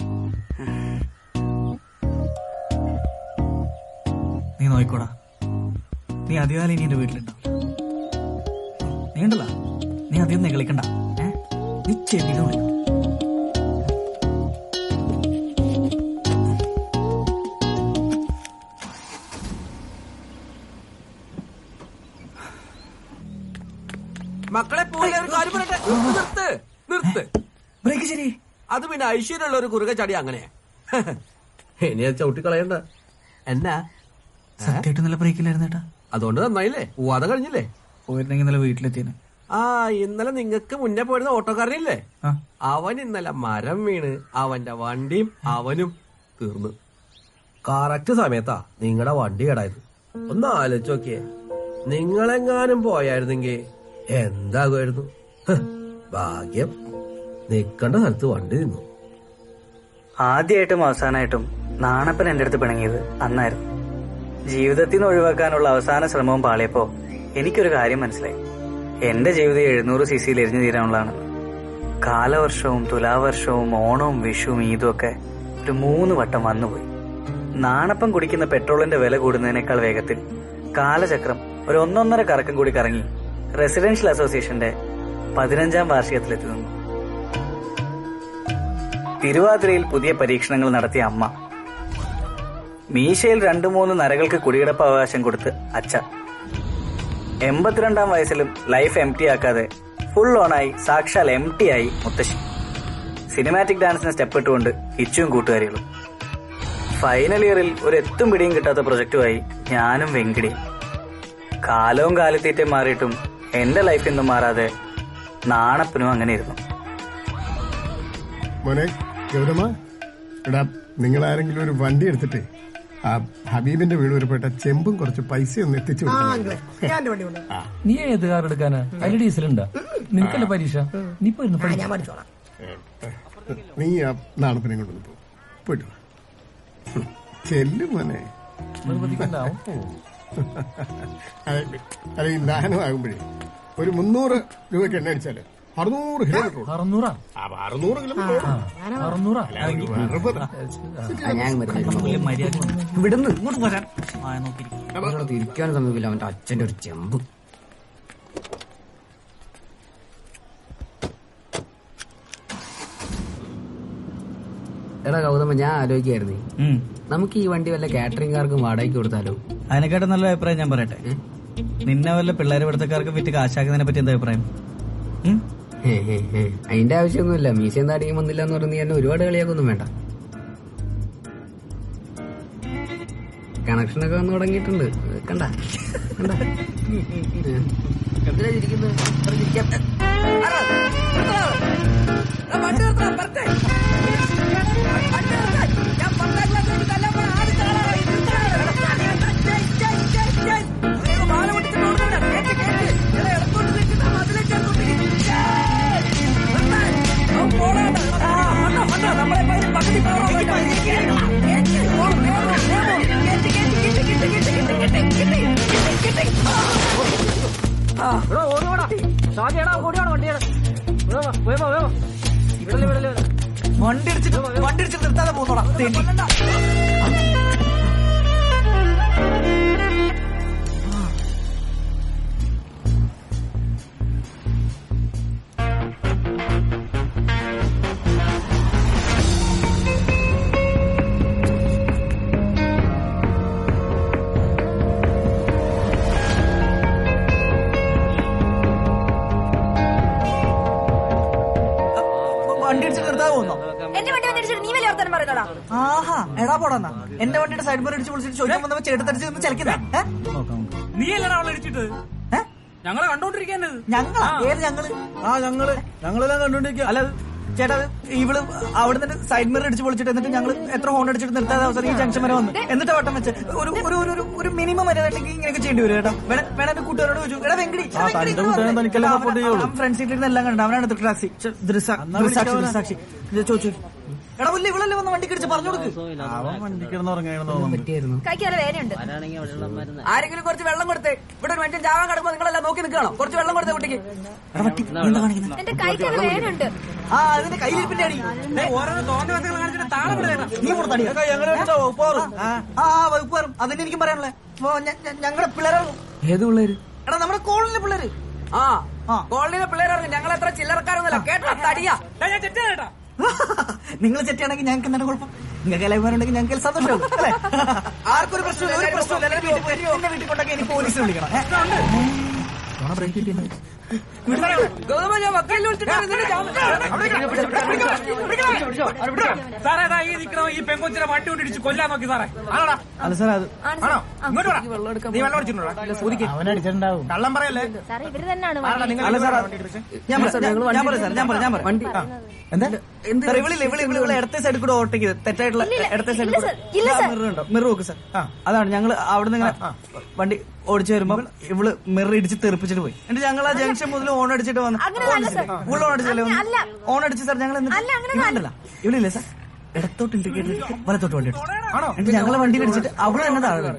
നീ നോയിക്കോടാ. നീ അധികാലം ഇനി എന്റെ വീട്ടിലുണ്ടാവില്ല. നീ ഉണ്ടല്ല, നീ അധികം നികളിക്കണ്ട. നീ ചെവിയിൽ വിളിക്കും. മക്കളെ പോലെ നിർത്ത്. ബ്രേക്ക് ശരി. അത് പിന്നെ ഐശ്വര്യമുള്ള ഒരു കുറുക ചടി അങ്ങനെയാ. ഇനി അത് ചവിട്ടിക്കളയണ്ട. എന്നാ സത്യമായിട്ട് നല്ല ബ്രേക്കില്ലായിരുന്നു ചേട്ടാ. അതുകൊണ്ട് നന്നായില്ലേ? പോവാതെ കഴിഞ്ഞില്ലേ? പോയിരുന്നെങ്കിൽ ഇന്നലെ വീട്ടിലെത്തിയാണ്. ഇന്നലെ നിങ്ങൾക്ക് മുന്നേ പോയിരുന്ന ഓട്ടോക്കാരനില്ലേ, അവൻ ഇന്നലെ മരം വീണ് അവന്റെ വണ്ടിയും അവനും തീർന്നു. കറക്റ്റ് സമയത്താ നിങ്ങളുടെ വണ്ടി കേടായത്. ഒന്ന് ആലോചിച്ച് നോക്കിയേ, നിങ്ങളെങ്ങാനും പോയായിരുന്നെങ്കിൽ എന്താകുമായിരുന്നു? ഭാഗ്യം, നിൽക്കേണ്ട സ്ഥലത്ത് വണ്ടി നിന്നു. ആദ്യമായിട്ടും അവസാനമായിട്ടും നാണപ്പൻ എന്റെ അടുത്ത് പിണങ്ങിയത് അന്നായിരുന്നു. ജീവിതത്തിൽ നിന്ന് ഒഴിവാക്കാനുള്ള അവസാന ശ്രമവും പാളിയപ്പോ എനിക്കൊരു കാര്യം മനസ്സിലായി. എന്റെ ജീവിതം 700 cc എരിഞ്ഞു തീരാനുള്ളതാണെന്ന്. കാലവർഷവും തുലാവർഷവും ഓണവും വിഷുവും ഈദും ഒക്കെ ഒരു 3 വട്ടം വന്നുപോയി. നാണപ്പം കുടിക്കുന്ന പെട്രോളിന്റെ വില കൂടുന്നതിനേക്കാൾ വേഗത്തിൽ കാലചക്രം ഒരു 1.5 കറക്കം കൂടി കറങ്ങി റെസിഡൻഷ്യൽ അസോസിയേഷന്റെ 15ാം വാർഷികത്തിലെത്തി നിന്നു. തിരുവാതിരയിൽ പുതിയ പരീക്ഷണങ്ങൾ നടത്തിയ അമ്മ മീശയിൽ 2-3 നരകൾക്ക് കുടികിടപ്പ് അവകാശം കൊടുത്ത് അച്ഛ. 82-ാം വയസ്സിലും ലൈഫ് എം ടി ആക്കാതെ ഫുൾ ഓണായി സാക്ഷാൽ എം ടി ആയി മുത്തശ്ശി. സിനിമാറ്റിക് ഡാൻസിന് സ്റ്റെപ്പ് ഇട്ടുകൊണ്ട് കിച്ചും കൂട്ടുകാരികളും. ഫൈനൽ ഇയറിൽ ഒരു എത്തും പിടിയും കിട്ടാത്ത പ്രൊജക്റ്റുമായി ഞാനും വെങ്കിടിയും. കാലവും കാലത്തീറ്റയും മാറിയിട്ടും എന്റെ ലൈഫിൽ നിന്നും മാറാതെ നാണപ്പനും അങ്ങനെ ഇരുന്നു. മോനെ ഗൗതമ, എടാ നിങ്ങൾ ആരെങ്കിലും ഒരു വണ്ടി എടുത്തിട്ടേ ആ ഹബീബിന്റെ വീട് വരെപ്പെട്ട ചെമ്പും കുറച്ച് പൈസ ഒന്ന് എത്തിച്ചു നീ ഏത് കാർ എടുക്കാനാ? അതിൽ ഡീസൽ ഉണ്ടാ? നിനക്കല്ല പരീക്ഷ. നീ പോയിരുന്നു. നീ ആ നാണപ്പനെ കൊണ്ടൊന്ന് പോയിട്ട് ചെല്ലു മോനെ. അതെ, ദാനം ആകുമ്പോഴേ ഒരു 300 രൂപയ്ക്ക് എണ്ണ അടിച്ചാല് 600 കിലോമീറ്റർ. 600 കിലോമീറ്റർ. ഇവിടുന്ന് ഇങ്ങോട്ട് പോരാൻ തിരിക്കാനും സമയമില്ല. അവന്റെ അച്ഛന്റെ ഒരു ചെമ്പ്. എടാ ഗൗതമ, ഞാൻ ആലോചിക്കായിരുന്നേ, നമുക്ക് ഈ വണ്ടി വല്ല കാറ്ററിംഗുകാർക്കും വാടകയ്ക്ക് കൊടുത്താലോ? അതിനെക്കാട്ടും നല്ല അഭിപ്രായം ഞാൻ പറയട്ടെ. നിന്നെ വല്ല പിള്ളേരെ പിടുത്തക്കാർക്ക് വിറ്റ് കാശാക്കുന്നതിനെ പറ്റി എന്താ അഭിപ്രായം? അതിന്റെ ആവശ്യമൊന്നുമില്ല. മീശയും താടിയും വന്നില്ല എന്ന് പറഞ്ഞ് എന്നെ ഒരുപാട് കളിയാക്കൊന്നും വേണ്ട. കണക്ഷനൊക്കെ വന്ന് തുടങ്ങിയിട്ടുണ്ട്. കണ്ട വണ്ടി അടിച്ചിട്ട് നിർത്താതെ പോന്നോടാ. ആഹാ, എടാ പോടാ. എന്റെ വണ്ടിയുടെ സൈഡ് മിറർ അടിച്ച് വിളിച്ചിട്ട് ചോദിക്കാൻ വന്നപ്പോ ചേട്ടത്തടിച്ച് ചലിക്കുന്ന നീ അല്ലടാ അവളെ അടിച്ചിട്ട്. ഞങ്ങളെ കണ്ടോണ്ടിരിക്കുന്നത്. ഞങ്ങളാ? ഏത് ഞങ്ങള്? ഞങ്ങളെല്ലാം കണ്ടോണ്ടിരിക്കുക. അല്ല ചേട്ടാ, ഇവള് അവിടെ നിന്ന് സൈഡ് മിറർ അടിച്ച് പൊളിച്ചിട്ട് എന്നിട്ട് ഞങ്ങൾ എത്ര ഹോൺ അടിച്ചിട്ട് നിർത്താതെ അവസരം ഈ ജംഗ്ഷൻ വരെ വന്നു. എന്നിട്ട് വട്ടം വെച്ച് ഒരു മിനിമം വരെ ഇങ്ങനെയൊക്കെ ചെയ്യേണ്ടി വരും കേട്ടോ. വേണം എന്റെ കൂട്ടുകാരോട് ചോദിച്ചു. എടാ വെങ്കടി, ഫ്രണ്ട് സീറ്റിൽ നിന്ന് എല്ലാം കണ്ടു. അവനാണ് ദൃസാക്ഷി ചോദിച്ചു. എടാ പുല്ല്, ഇവളല്ലേ വന്ന് വണ്ടി കിടിച്ച് പറഞ്ഞു കൊടുക്ക്. ആരെങ്കിലും കുറച്ച് വെള്ളം കൊടുത്തേ. ഇവിടെ ഒരു മനുഷ്യൻ ചാവാൻ കിടക്കുമ്പോ നിങ്ങളെല്ലാം നോക്കി നിൽക്കണോ? കുറച്ച് വെള്ളം കൊടുത്തേ കുട്ടിക്ക്. ആ, അതിന്റെ കയ്യിലിരിപ്പിന്റെ അടി. വകുപ്പാറും അതിന് എനിക്കും പറയാനുള്ളത്. ഞങ്ങളുടെ പിള്ളേരാണ്. ഏത് പിള്ളേര്? എടാ നമ്മുടെ കോളനിയിലെ പിള്ളേര്. കോളനിയിലെ പിള്ളേരാണ്. ഞങ്ങൾ എത്ര ചില്ലറക്കാരൊന്നുമല്ല. കേട്ടോ തടിയാ. നിങ്ങൾ ചെറ്റാണെങ്കിൽ ഞങ്ങൾക്ക് എന്താണ് കുഴപ്പം? നിങ്ങൾക്ക് എല്ലാവരുണ്ടെങ്കിൽ ഞങ്ങൾക്ക് സന്തോഷമാകും അല്ലേ? ആർക്കൊരു പ്രശ്നമില്ല, ഒരു പ്രശ്നമില്ല. എന്റെ വീട്ടിൽ കൊണ്ടൊക്കെ എനിക്ക് പോലീസിനെ വിളിക്കണം. സാറേ, ഈ നിൽക്കണോ ഈ പെങ്കൊച്ചിനെ വണ്ടി കൊണ്ടിടിച്ച് കൊല്ലാൻ നോക്കി സാറേ. അല്ല സാർ, അത് അവനടിച്ചിട്ടുണ്ടാവും. കള്ളം പറയല്ലേ? അല്ല സാർ, ഞാൻ പറയാം. വണ്ടി ഇവള് ഇടത്തെ സൈഡിൽ കൂടെ ഓവർടേക്ക് തെറ്റായിട്ടുള്ള ഇടത്തെ സൈഡിൽ കൂടെ മിറർ നോക്ക് സാർ. അതാണ് ഞങ്ങൾ അവിടെ നിന്ന് വണ്ടി ഓടിച്ചു വരുമ്പോ ഇവള് മിറർ ഇടിച്ച് തെറിപ്പിച്ചിട്ട് പോയി. എന്നിട്ട് ഞങ്ങൾ ആ ജംഗ്ഷൻ മുതൽ ഓൺ അടിച്ചിട്ട് വന്നു. ഫുൾ ഓൺ അടിച്ചല്ലേ? ഓൺ അടിച്ച് സാർ. ഞങ്ങൾ ഇവിടില്ലേ സാർ, ഇടത്തോട്ട് ഇൻഡിക്കേറ്റർ വലത്തോട്ട് വണ്ടി അടിച്ചു. എന്നിട്ട് ഞങ്ങളെ വണ്ടിയിൽ അടിച്ചിട്ട് അവള് തന്നെ താഴെ.